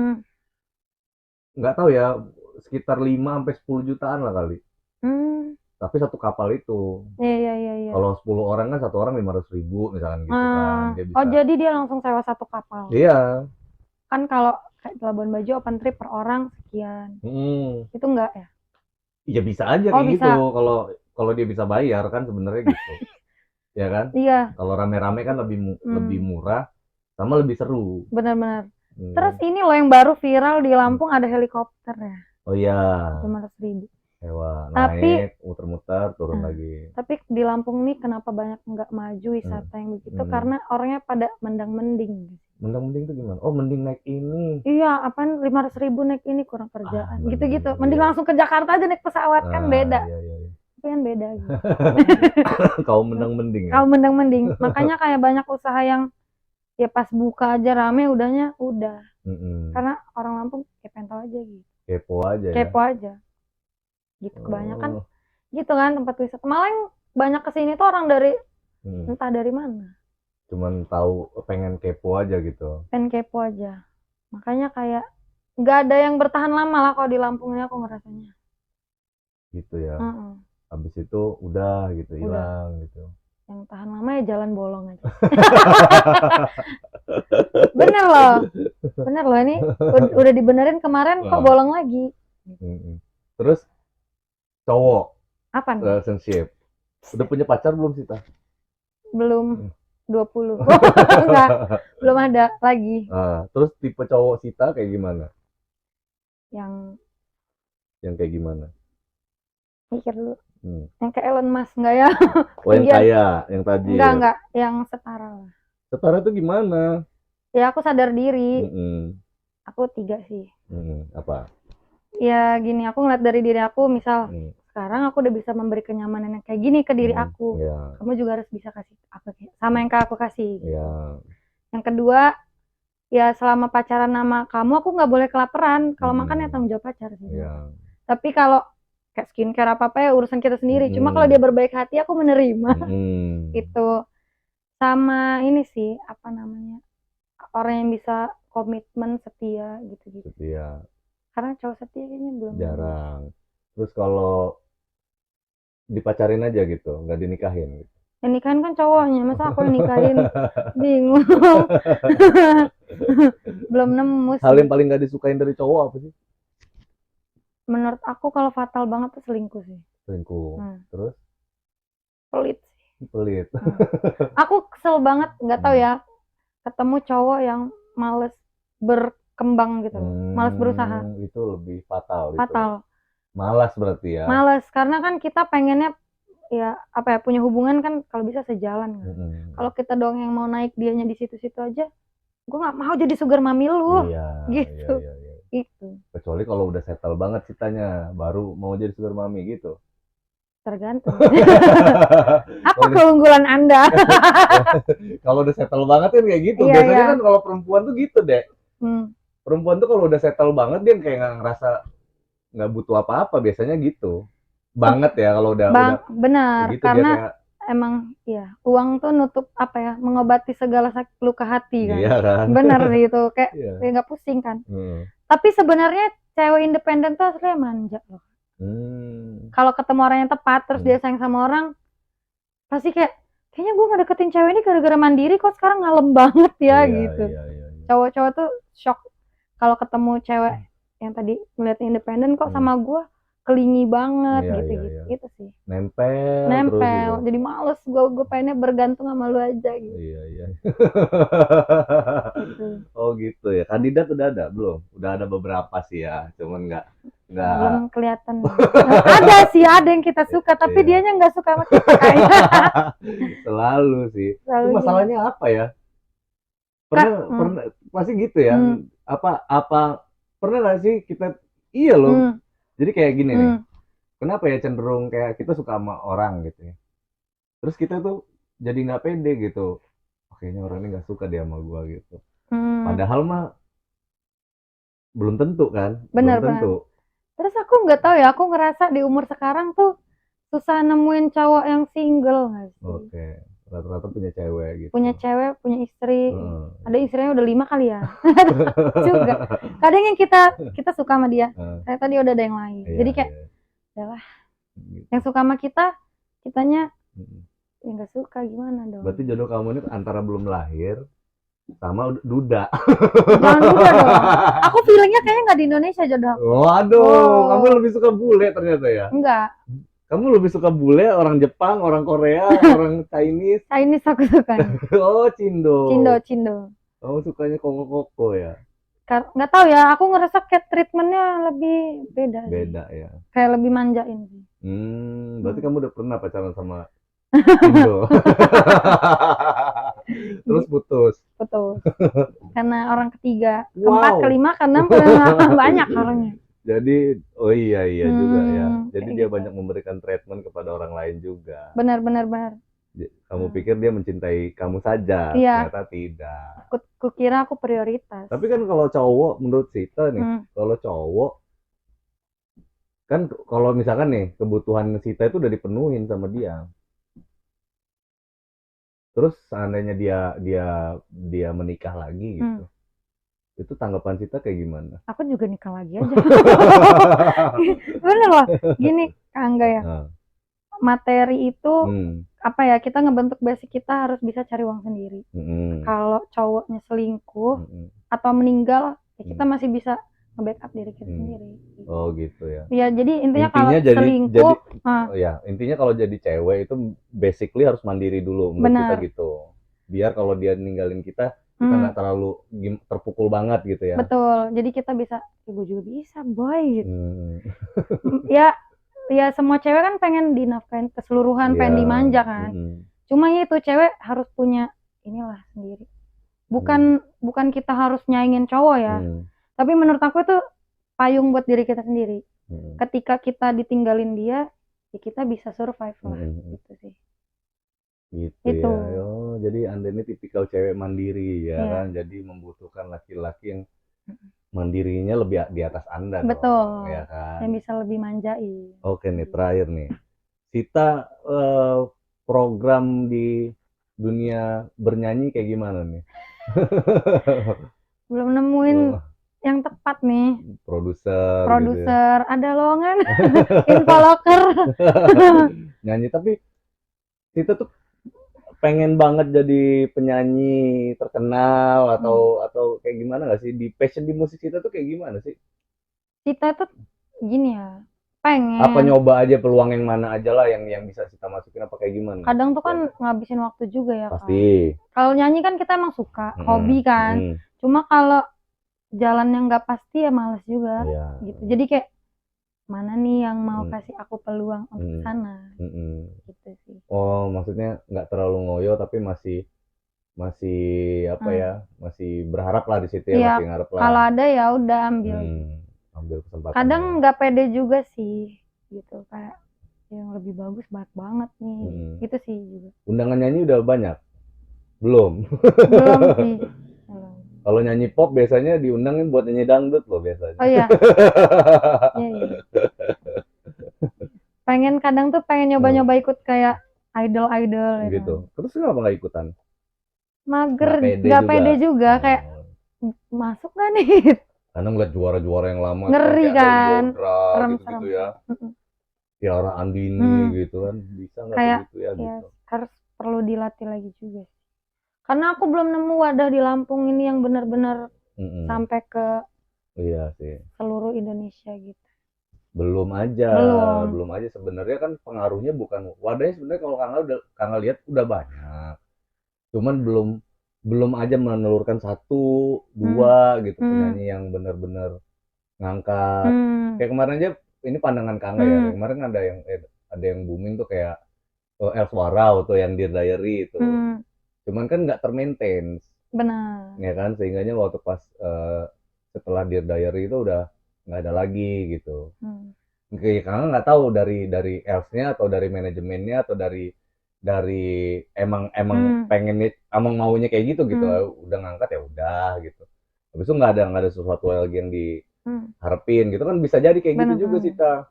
Nggak tahu ya, sekitar 5-10 jutaan lah kali. Tapi 1 kapal itu. Iya. Kalau 10 orang kan 1 orang 500.000 misalkan gitu kan. Dia bisa. Oh, jadi dia langsung sewa 1 kapal. Iya. kan kalau kayak di Labuan Bajo open trip per orang sekian. Itu enggak ya? Iya bisa aja Oh, kayak bisa. gitu. Kalau dia bisa bayar kan sebenarnya gitu. Ya kan? Iya, Kalau rame-rame kan lebih murah sama lebih seru. benar-benar. Terus ini loh yang baru viral di Lampung ada helikopter ya, Oh iya, 500.000. sewa, Tapi naik, muter-muter, turun lagi. tapi di Lampung nih kenapa banyak nggak maju wisata yang begitu? Karena orangnya pada mendang-mending. Mending tuh gimana? Oh, mending naik ini. Iya, apaan 500.000 naik ini kurang kerjaan, gitu-gitu. Mending iya. langsung ke Jakarta aja naik pesawat kan beda. Iya. Tapi kan beda gitu. Kaum mending ya. Kalau mendang-mending, makanya kayak banyak usaha yang ya pas buka aja rame udahnya udah. Karena orang Lampung kayak pengen tahu aja gitu. Kepo aja ya. Kepo aja. Gitu kebanyakan. Gitu kan tempat wisata. Malah yang banyak kesini tuh orang dari entah dari mana. Cuman tahu pengen kepo aja gitu. Pengen kepo aja. Makanya kayak nggak ada yang bertahan lama lah kalau di Lampung ini aku ngerasanya. Gitu ya. Habis itu udah gitu hilang gitu. Yang tahan lama ya jalan bolong aja. Bener loh ini udah dibenerin kemarin kok bolong lagi. Terus cowok apa nih? relationship udah punya pacar belum sih Ta? Belum 20. Enggak, belum ada lagi. Terus tipe cowok Sita kayak gimana? Yang kayak gimana? mikir dulu. Yang kayak Elon Musk enggak ya? Oh yang kaya, yang tadi. Enggak, yang setara lah. Setara tuh gimana? Ya aku sadar diri. Aku 3 sih. Apa? Ya gini, aku ngeliat dari diri aku, misal sekarang aku udah bisa memberi kenyamanan yang kayak gini ke diri aku. Kamu juga harus bisa kasih apa sama yang aku kasih. Yang kedua, ya selama pacaran sama kamu aku nggak boleh kelaparan. Kalau makan ya tanggung jawab pacar sih. Tapi kalau kayak skincare apa ya urusan kita sendiri. Cuma kalau dia berbaik hati aku menerima. Itu sama ini sih apa namanya, orang yang bisa komitmen setia gitu-gitu. Setia. Karena cowok setia kayaknya belum jarang. Terus kalau dipacarin aja gitu, nggak dinikahin gitu. Yang nikahin kan cowoknya, masa aku nikahin? Bingung. Belum nemu sih. Hal yang paling nggak disukain dari cowok apa sih? Menurut aku kalau fatal banget tuh selingkuh sih. Selingkuh. Terus? Pelit sih. Pelit. Aku kesel banget, nggak tahu ya, ketemu cowok yang males berkembang gitu, males berusaha. Itu lebih fatal. Fatal. Malas berarti ya. Malas, karena kan kita pengennya ya apa ya, punya hubungan kan kalau bisa sejalan kan. Kalau kita doang yang mau naik, dianya di situ-situ aja, gue nggak mau jadi sugar mami lu. Gitu. Itu. Kecuali kalau udah settle banget ceritanya, baru mau jadi sugar mami gitu. Tergantung. Apa keunggulan Anda? Kalau udah settle banget kan kayak gitu. Biasanya kan kalau perempuan tuh gitu deh. Perempuan tuh kalau udah settle banget dia kayak nggak ngerasa nggak butuh apa-apa, biasanya gitu banget ya kalau udah benar gitu, karena kayak, emang ya uang tuh nutup apa ya, mengobati segala sakit luka hati kan. Iya kan, benar gitu kayak nggak pusing kan. Tapi sebenarnya cewek independen tuh aslinya manja loh. Kalau ketemu orang yang tepat terus dia sayang sama orang, pasti kayaknya gue nggak deketin cewek ini gara-gara mandiri kok sekarang ngalem banget ya gitu. Cowok-cowok tuh shock kalau ketemu cewek yang tadi ngeliat independen kok sama gue kelingi banget gitu. Itu sih nempel terus jadi males gue pengennya bergantung sama lu aja gitu. Gitu. Oh gitu ya. Kandidat udah ada belum? Udah ada beberapa sih ya, cuman nggak belum kelihatan. Ada sih, ada yang kita suka tapi dianya nggak suka sama kita kayaknya. Selalu sih. Itu masalahnya apa ya? Pernah pasti gitu ya. Apa pernah nggak sih kita loh. Jadi kayak gini nih. Kenapa ya cenderung kayak kita suka sama orang gitu ya. Terus kita tuh jadi nggak pede gitu. Kayaknya orang ini nggak suka dia sama gua gitu. Padahal mah belum tentu kan. Bener, belum tentu. Terus aku nggak tahu ya, aku ngerasa di umur sekarang tuh susah nemuin cowok yang single nggak sih? Oke. Rata-rata punya cewek gitu. Punya cewek, punya istri. Ada istrinya udah 5 kali ya. Juga. Kadang yang kita suka sama dia, ternyata dia udah ada yang lain. Jadi kayak udahlah. Yang suka sama kitanya ya nggak suka, gimana dong? Berarti jodoh kamu ini antara belum lahir sama duda. Jangan duda dong. Aku feelingnya kayaknya nggak di Indonesia jodoh. Waduh, kamu lebih suka bule ternyata ya? Enggak. Kamu lebih suka bule, orang Jepang, orang Korea, orang Chinese? Chinese aku sukanya. Oh, Cindo. Cindo. Kamu sukanya koko-koko ya? Nggak tahu ya, aku ngerasa kayak treatmentnya lebih beda sih. Beda ya. Kayak lebih manjain sih. Berarti kamu udah pernah pacaran sama Cindo? Terus putus? Putus. Karena orang ketiga, Wow. keempat, kelima, keenam, banyak orangnya. Jadi, oh iya juga ya. Jadi kayak dia gitu. banyak memberikan treatment kepada orang lain juga. Benar. Kamu pikir dia mencintai kamu saja, Iya. ternyata tidak. Kukira aku prioritas. Tapi kan kalau cowok, menurut Sita nih, kalau cowok, kan kalau misalkan nih, kebutuhan Sita itu udah dipenuhin sama dia. Terus seandainya dia menikah lagi gitu. Itu tanggapan Sita kayak gimana? Aku juga nikah lagi aja. Bener loh. Gini, Angga ya. Materi itu apa ya, kita ngebentuk basic kita harus bisa cari uang sendiri. Kalau cowoknya selingkuh atau meninggal, ya kita masih bisa nge-backup diri kita sendiri. Oh gitu ya. Ya jadi intinya kalau selingkuh, intinya kalau jadi cewek itu basically harus mandiri dulu menurut kita gitu. Biar kalau dia ninggalin kita nggak terlalu terpukul banget gitu ya. Betul. Jadi kita bisa, gue juga bisa boy gitu. Ya semua cewek kan pengen dinafkain keseluruhan, pengen dimanja kan. Cuma itu cewek harus punya inilah sendiri. Bukan kita harus nyaingin cowok ya. Tapi menurut aku itu payung buat diri kita sendiri. Ketika kita ditinggalin dia, ya kita bisa survive lah gitu sih. Gitu ya. Oh, jadi Anda ini tipikal cewek mandiri ya kan. Jadi membutuhkan laki-laki yang mandirinya lebih di atas Anda. Betul. Dong, ya kan? Yang bisa lebih manjain. Oke nih, terakhir nih. Sita program di dunia bernyanyi kayak gimana nih? Belum nemuin yang tepat nih. Produser gitu ya. Ada lowongan. Info locker. Nyanyi, tapi Sita tuh pengen banget jadi penyanyi terkenal atau kayak gimana nggak sih, di passion di musik Sita tuh kayak gimana sih? Sita tuh gini ya, pengen apa nyoba aja peluang yang mana aja lah yang bisa Sita masukin, apa kayak gimana? Kadang tuh kan ngabisin waktu juga ya. Pasti kan? Kalau nyanyi kan kita emang suka, hobi kan. Cuma kalau jalan yang nggak pasti ya males juga gitu. Jadi kayak mana nih yang mau kasih aku peluang untuk sana gitu sih. Oh, maksudnya nggak terlalu ngoyo tapi masih apa ya, masih berharap lah di situ ya, masih ngarep lah. Kalau ada ya udah ambil kesempatan. Kadang nggak pede juga sih gitu, kayak yang lebih bagus banget nih gitu sih juga. Undangan nyanyi udah banyak? Belum sih. Kalau nyanyi pop biasanya diundangin buat nyanyi dangdut loh biasanya. Oh iya. Kadang tuh pengen nyoba-nyoba ikut kayak idol gitu. Terus kenapa nggak ikutan? Mager, nggak pede juga. Kayak masuk nggak nih? Karena ngeliat juara-juara yang lama ngeri kan, serem gitu ya. Tiara Andini gitu kan, bisa nggak kayak gitu ya gitu. Harus perlu dilatih lagi juga. Karena aku belum nemu wadah di Lampung ini yang benar-benar sampai ke seluruh Indonesia gitu. Belum aja sebenarnya kan pengaruhnya bukan wadahnya sebenarnya. Kalau Kang lihat udah banyak, cuman belum aja menelurkan 1-2 gitu penyanyi yang benar-benar ngangkat. Kayak kemarin aja, ini pandangan Kang ya, kemarin ada yang booming tuh kayak Elswarau tuh yang Dear Diary itu. Cuman kan nggak termaintain. Benar. Ya kan, sehingganya waktu pas setelah Dear Diary itu udah nggak ada lagi gitu. Karena nggak tahu dari Elsnya atau dari manajemennya atau dari emang pengen emang maunya kayak gitu udah ngangkat ya udah gitu. Habis itu nggak ada sesuatu lagi yang diharapin gitu kan, bisa jadi kayak gitu juga sih ta.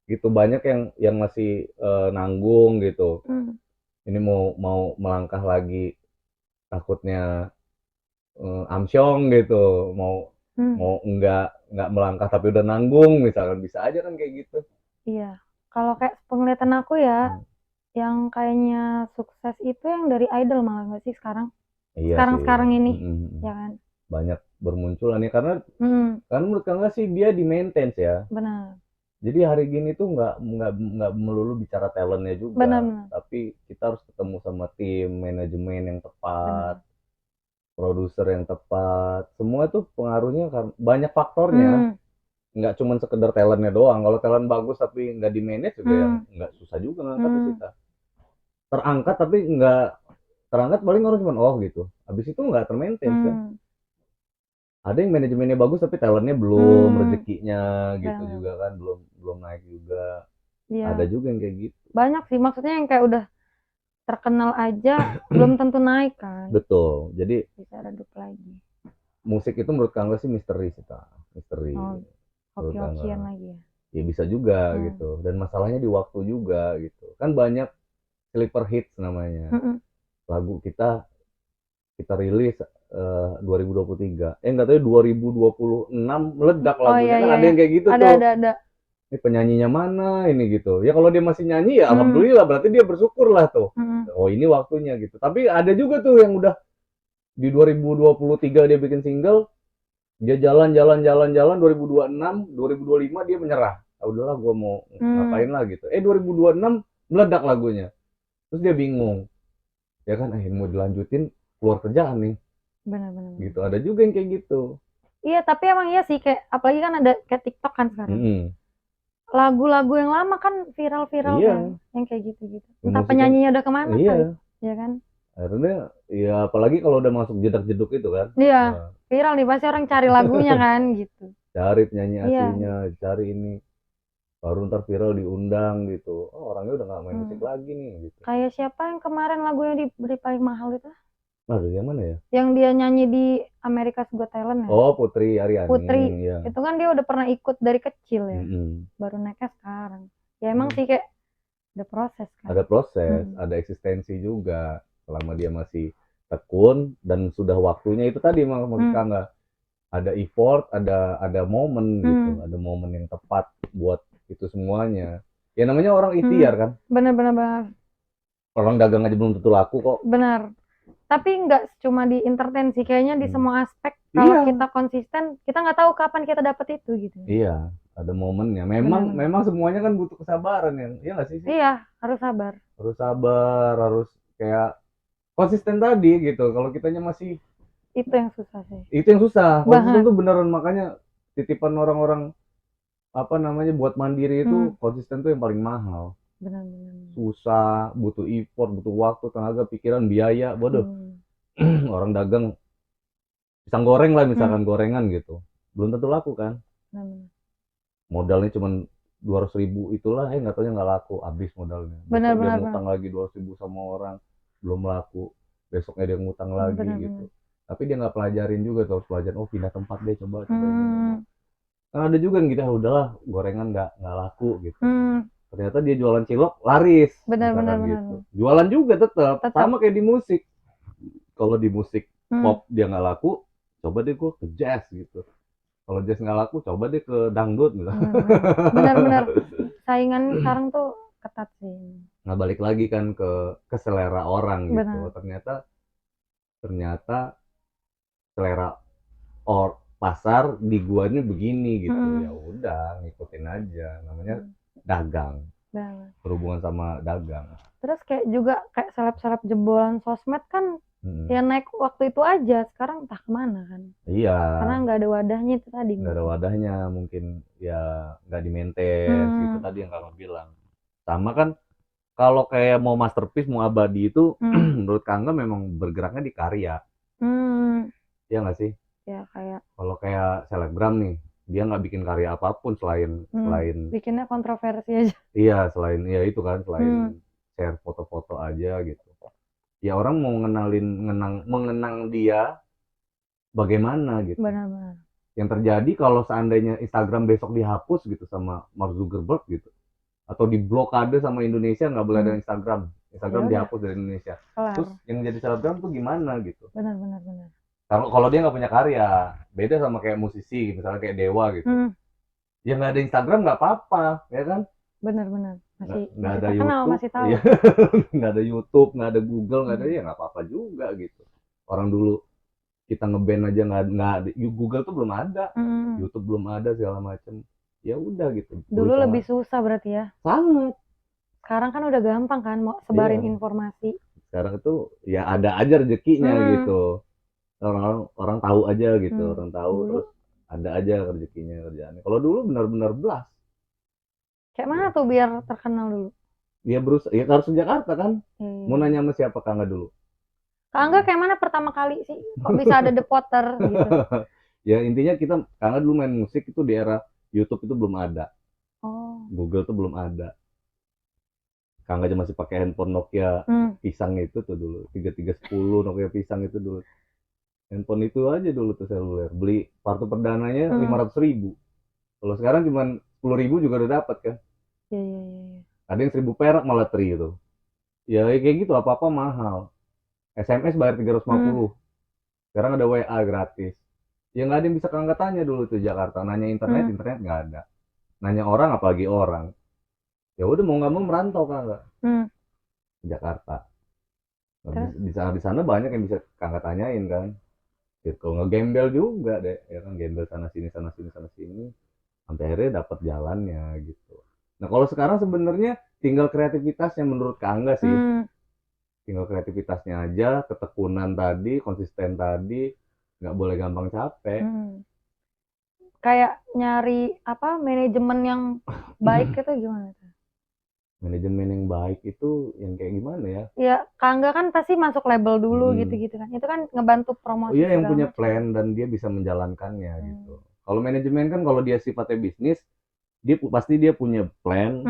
Gitu banyak yang masih nanggung gitu. Ini mau melangkah lagi takutnya amsyong gitu, mau enggak melangkah tapi udah nanggung misalkan, bisa aja kan kayak gitu. Iya, kalau kayak penglihatan aku ya, yang kayaknya sukses itu yang dari idol malah nggak sih sekarang? Iya sekarang sih. ini, ya kan? Banyak bermunculan ya karena menurut Kakak sih dia di maintenance ya. Benar. Jadi hari gini tuh nggak melulu bicara talentnya juga, Benar. tapi kita harus ketemu sama tim manajemen yang tepat, Benar. produser yang tepat. Semua tuh pengaruhnya banyak faktornya. Nggak cuma sekedar talentnya doang. Kalau talent bagus tapi nggak di manage juga yang nggak susah juga ngangkatnya kita. Terangkat tapi nggak terangkat paling orang cuma oh gitu. Habis itu nggak termaintain kan. Ada yang manajemennya bagus tapi talentnya belum, rezekinya gitu juga kan belum naik juga. Iya. Ada juga yang kayak gitu. Banyak sih, maksudnya yang kayak udah terkenal aja belum tentu naik kan. Betul. Jadi bisa redup lagi. Musik itu menurut Kang sih misteri sih Kak. Misteri. Hoki-hokian lagi ya. Ya bisa juga gitu. Dan masalahnya di waktu juga gitu. Kan banyak sleeper hits namanya. Lagu kita rilis 2023. Enggak tahu 2026 meledak lagunya kan ada yang kayak gitu tuh. Ada. Ini penyanyinya mana ini gitu. Ya kalau dia masih nyanyi ya alhamdulillah berarti dia bersyukur lah tuh. Oh ini waktunya gitu. Tapi ada juga tuh yang udah di 2023 dia bikin single, dia jalan 2026, 2025 dia menyerah. Udahlah gue mau ngapain lah gitu. 2026 meledak lagunya. Terus dia bingung. Ya kan mau dilanjutin keluar kerjaan nih. Benar. Gitu. Ada juga yang kayak gitu. Iya, tapi emang iya sih kayak apalagi kan ada kayak TikTok kan sekarang. Lagu-lagu yang lama kan viral-viral kan, yang kayak gitu-gitu. Entah penyanyinya udah kemana kali, ya kan? Akhirnya ya apalagi kalau udah masuk jedak-jeduk itu kan. Iya, viral nih pasti orang cari lagunya kan gitu. Cari penyanyi aslinya, cari ini. Baru ntar viral diundang gitu. Oh orangnya udah gak main musik lagi nih gitu. Kayak siapa yang kemarin lagunya diberi paling mahal itu? Aduh yang mana ya? Yang dia nyanyi di America's Got Talent ya? Oh Putri Aryani. Putri, ya. itu kan dia udah pernah ikut dari kecil ya. Baru naiknya sekarang. Ya emang sih kayak ada proses kan. Ada proses, ada eksistensi juga. Selama dia masih tekun dan sudah waktunya itu tadi maksud Kangga. Ada effort, ada momen gitu, ada momen yang tepat buat itu semuanya. Ya namanya orang ikhtiar kan. Benar. Orang dagang aja belum tentu laku kok. Benar. Tapi nggak cuma di entertain sih, kayaknya di semua aspek. Kalau kita konsisten, kita nggak tahu kapan kita dapet itu gitu. Iya, ada momennya. Memang semuanya kan butuh kesabaran ya. Iya nggak sih? Iya, harus sabar. Harus sabar, harus kayak konsisten tadi gitu. Kalau kitanya masih itu yang susah sih. Itu yang susah. Konsisten tuh beneran, makanya titipan orang-orang buat mandiri itu konsisten tuh yang paling mahal. Benar. Susah, butuh effort, butuh waktu, tenaga, pikiran, biaya, bodoh. Orang dagang pisang goreng lah misalkan, gorengan gitu. Belum tentu laku kan. Modalnya cuma 200.000 itulah, nggak taunya nggak laku, habis modalnya. Besok dia ngutang lagi 200.000 sama orang, belum laku. Besoknya dia ngutang lagi gitu. Tapi dia nggak pelajarin juga, terus pelajarin, oh pindah tempat deh, coba. Kan ada juga yang gitu, udahlah gorengan nggak laku gitu. Ternyata dia jualan cilok laris. Benar. Gitu. Jualan juga tetap. Sama kayak di musik. Kalau di musik pop dia nggak laku, coba deh gue ke jazz gitu. Kalau jazz nggak laku, coba deh ke dangdut gitu. Benar. Saingan sekarang tuh ketat sih. Nah balik lagi kan ke selera orang gitu. Ternyata selera pasar di gua ini begini gitu. Ya udah ngikutin aja, namanya dagang. Berhubungan sama dagang. Terus kayak juga kayak seleb-seleb jebolan sosmed kan ya naik waktu itu aja, sekarang entah kemana kan. Iya. Karena nggak ada wadahnya itu tadi. Nggak ada wadahnya, mungkin ya nggak di maintain gitu tadi yang kamu bilang. Sama kan kalau kayak mau masterpiece, mau abadi itu menurut Kangga memang bergeraknya di karya. Iya nggak sih? Ya kayak. Kalau kayak selebgram nih, dia nggak bikin karya apapun selain bikinnya kontroversi aja. Iya, selain ya itu kan, selain share foto-foto aja gitu. Ya orang mau mengenang dia bagaimana gitu. Benar. Yang terjadi kalau seandainya Instagram besok dihapus gitu sama Mark Zuckerberg gitu, atau diblokade sama Indonesia, nggak boleh ada Instagram dihapus dari Indonesia. Terus yang jadi selebgram tuh gimana gitu. Benar. Kalau dia nggak punya karya, beda sama kayak musisi, misalnya kayak Dewa gitu. Ya nggak ada Instagram nggak apa-apa, ya kan? Benar. Masih ada terkenal, YouTube, masih tahu. Nggak ada YouTube, nggak ada Google, nggak ada, ya nggak apa-apa juga gitu. Orang dulu kita ngeband aja nggak ada, Google tuh belum ada, YouTube belum ada segala macem. Ya udah gitu. Dulu lebih susah berarti ya. Sangat. Sekarang kan udah gampang kan mau sebarin informasi. Sekarang itu ya ada aja rezekinya gitu. Orang tahu aja gitu, orang tahu dulu. Terus ada aja rezekinya kerjaannya. Kalau dulu benar-benar belas. Kayak mana tuh biar terkenal dulu? Dia berusaha, ya harus ke Jakarta kan. Mau nanya sama siapa Kak Angga dulu? Kak Angga kayak mana pertama kali sih? Kok bisa ada The Potter gitu? Ya intinya Kak Angga dulu main musik itu di era YouTube itu belum ada. Google tuh belum ada. Kak Angga aja masih pakai handphone Nokia pisang itu tuh dulu. 3310 Nokia pisang itu dulu. Handphone itu aja dulu tuh seluler. Beli kartu perdananya 500.000. Kalau sekarang cuma 10.000 juga udah dapat kan. Iya. Ada yang 1.000 perak malah tri itu. Ya kayak gitu, apa-apa mahal. SMS bayar 350. Sekarang ada WA gratis. Ya nggak ada yang bisa Kak Angga tanya dulu tuh Jakarta. Nanya internet nggak ada. Nanya orang apalagi orang. Ya udah mau nggak mau merantau Kak Angga. Ke Jakarta. Di sana banyak yang bisa Kak Angga tanyain kan. Gitu, ngegembel juga deh. Ya kan gembel sana sini. Sampai akhirnya dapat jalannya gitu. Nah kalau sekarang sebenarnya tinggal kreativitasnya menurut Kak Angga sih. Tinggal kreativitasnya aja, ketekunan tadi, konsisten tadi, nggak boleh gampang capek. Kayak nyari manajemen yang baik itu gimana? Manajemen yang baik itu yang kayak gimana ya? Ya Kak Angga kan pasti masuk label dulu gitu kan. Itu kan ngebantu promosi. Iya yang punya plan dan dia bisa menjalankannya gitu. Kalau manajemen kan kalau dia sifatnya bisnis, pasti dia punya plan,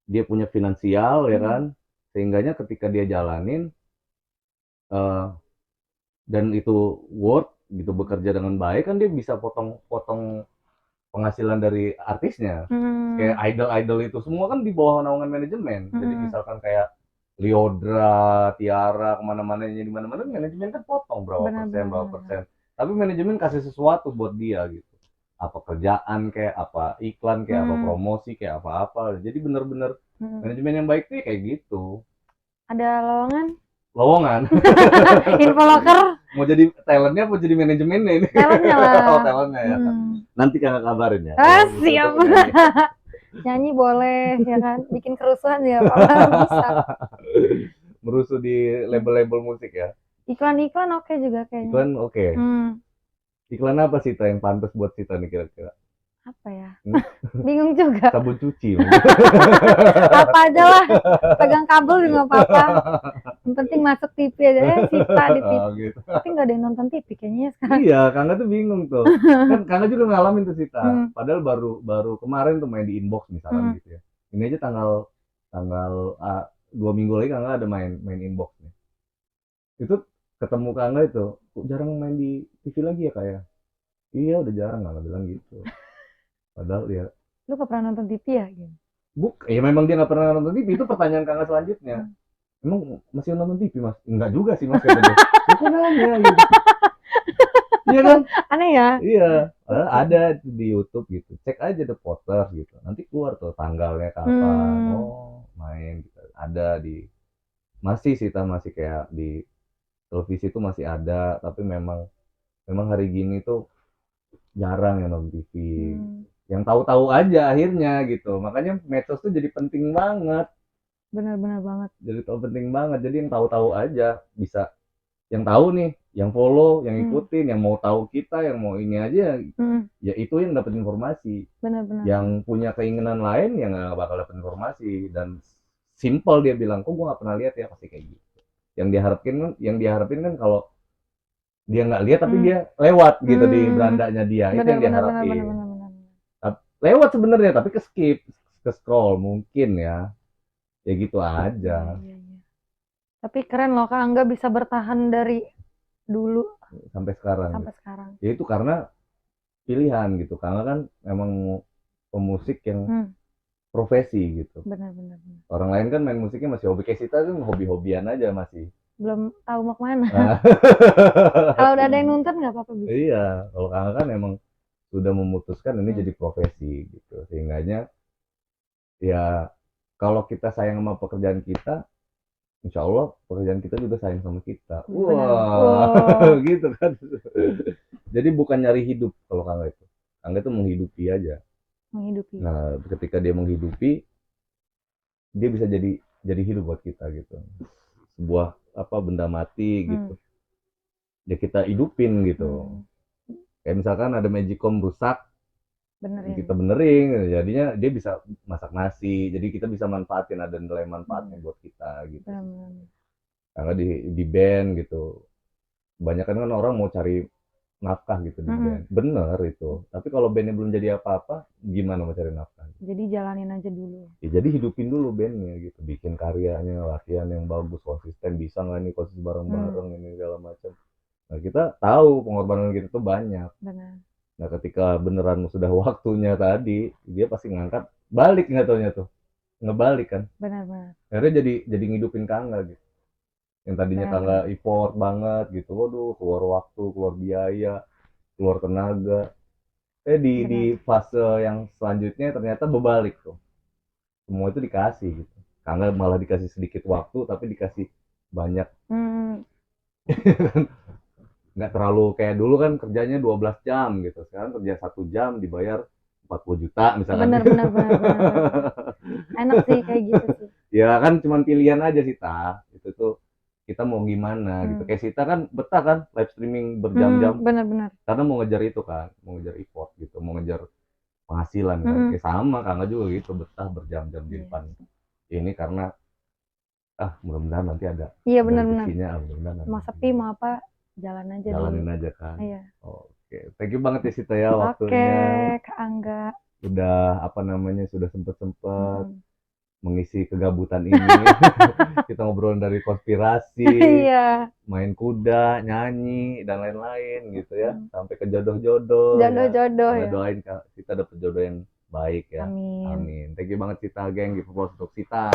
dia punya finansial ya kan, sehingganya ketika dia jalanin dan itu worth gitu bekerja dengan baik kan dia bisa potong penghasilan dari artisnya. Kayak idol itu semua kan di bawah naungan manajemen. Jadi misalkan kayak Lyodra, Tiara kemana-mana manajemen kan potong berapa persen. Tapi manajemen kasih sesuatu buat dia gitu. Apa kerjaan kayak apa iklan kayak apa promosi kayak apa jadi bener-bener manajemen yang baik tuh kayak gitu. Ada lowongan info locker mau jadi talentnya apa jadi manajemennya ini? Talentnya lah. Talentnya ya. Nanti Kakak kabarin ya. Siap. Nyanyi boleh ya kan, bikin kerusuhan ya bisa. Merusuh di label-label musik ya. Iklan oke juga kayaknya. Iklan oke. Iklan apa sih yang pantas buat Sita nih kira-kira? Apa ya? Bingung juga. Sabun cuci. Apa aja lah, pegang kabel juga apa-apa. Yang penting masuk TV aja ya Sita di TV. Gitu. Tapi nggak ada yang nonton TV kayaknya sekarang. Iya, Kangga tuh bingung tuh. Kan Kangga juga ngalamin tuh Sita. Padahal baru kemarin tuh main di inbox misalkan gitu ya. Ini aja tanggal 2 minggu lagi Kangga ada main inbox nih. Itu ketemu Kangga itu, kok jarang main di TV lagi ya kayak. Iya udah jarang Kangga bilang gitu. Padahal ya. Lu gak pernah nonton TV ya? Gitu? Ya memang dia gak pernah nonton TV, itu pertanyaan Kangga selanjutnya. Emang masih nonton TV Mas? Enggak juga sih Mas katanya. Itu nanya gitu. Iya kan? Aneh ya? Iya, ada di YouTube gitu. Cek aja The Potter gitu. Nanti keluar tuh tanggalnya kapan. Oh, main gitu. Ada masih kayak di televisi itu masih ada, tapi memang hari gini tuh jarang yang nonton TV. Yang tahu-tahu aja akhirnya gitu. Makanya medsos tuh jadi penting banget. Benar-benar banget. Jadi penting banget. Jadi yang tahu-tahu aja bisa. Yang tahu nih, yang follow, yang ikutin, yang mau tahu kita, yang mau ini aja, ya itu yang dapat informasi. Benar-benar. Yang punya keinginan lain, yang nggak bakal dapat informasi. Dan simple dia bilang, kok gue nggak pernah lihat ya pasti kayak gitu. Yang diharapin kan kalau dia nggak lihat tapi dia lewat gitu di berandanya dia, itu yang diharapin. Lewat sebenarnya tapi ke skip, ke scroll mungkin ya gitu aja. Iya. Tapi keren loh Kak Angga bisa bertahan dari dulu sampai sekarang. Ya itu karena pilihan gitu. Karena kan memang pemusik yang profesi gitu. Benar. Orang lain kan main musiknya masih hobi, kayak Sita kan hobi-hobian aja masih. Belum tahu mau kemana. Kalau udah ada yang nuntut nggak apa-apa bisa. Iya, kalau Kakak kan emang sudah memutuskan ini jadi profesi gitu. Sehingganya ya kalau kita sayang sama pekerjaan kita, insya Allah pekerjaan kita juga sayang sama kita. Benar. Wah, gitu kan. Jadi bukan nyari hidup kalau Kangga itu. Kangga itu menghidupi aja. Menghidupi. Nah, ketika dia menghidupi, dia bisa jadi hidup buat kita gitu. Sebuah benda mati gitu. Ya kita hidupin gitu. Kayak misalkan ada magicom rusak, Benerin. kita benerin, jadinya dia bisa masak nasi, jadi kita bisa manfaatin, ada nilai manfaatnya buat kita gitu. Karena di band gitu, banyak kan orang mau cari nafkah gitu di band, bener itu. Tapi kalau bandnya belum jadi apa-apa, gimana mau cari nafkah? Jadi jalanin aja dulu. Ya, jadi hidupin dulu bandnya gitu, bikin karyanya, latihan yang bagus, konsisten, bisa nggak nih konsisten bareng-bareng ini segala macam. Nah kita tahu pengorbanan kita tuh banyak. Benar. Nah ketika beneran sudah waktunya tadi, dia pasti ngangkat balik, nggak taunya tuh ngebalik kan. Benar-benar. Akhirnya jadi ngidupin Kangga gitu. Yang tadinya Kangga effort banget gitu, waduh keluar waktu, keluar biaya, keluar tenaga. Di fase yang selanjutnya ternyata berbalik tuh. Semua itu dikasih gitu. Kangga malah dikasih sedikit waktu tapi dikasih banyak. Nggak terlalu kayak dulu kan kerjanya 12 jam gitu. Sekarang kerja 1 jam dibayar 40 juta misalkan. Benar. Enak sih kayak gitu sih. Ya kan cuma pilihan aja sih itu tuh kita mau gimana gitu. Kayak Sita kan betah kan live streaming berjam-jam. Benar. Karena mau ngejar itu kan, mau ngejar effort gitu, mau ngejar penghasilan kan. Kayak sama Kangga juga gitu, betah berjam-jam di depan ini karena mudah-mudahan nanti ada. Iya benar. Mau sepi mau apa jalanin aja kan. Iya. Oke, thank you banget ya Sita ya waktunya. Oke, Kak Angga. Udah sudah sempet mengisi kegabutan ini. Kita ngobrol dari konspirasi, main kuda, nyanyi dan lain-lain gitu ya, sampai ke jodoh-jodoh. Jodoh-jodoh ya. Doain kita dapet jodoh yang baik ya. Amin. Thank you banget Sita, geng. Give applause untuk Sita.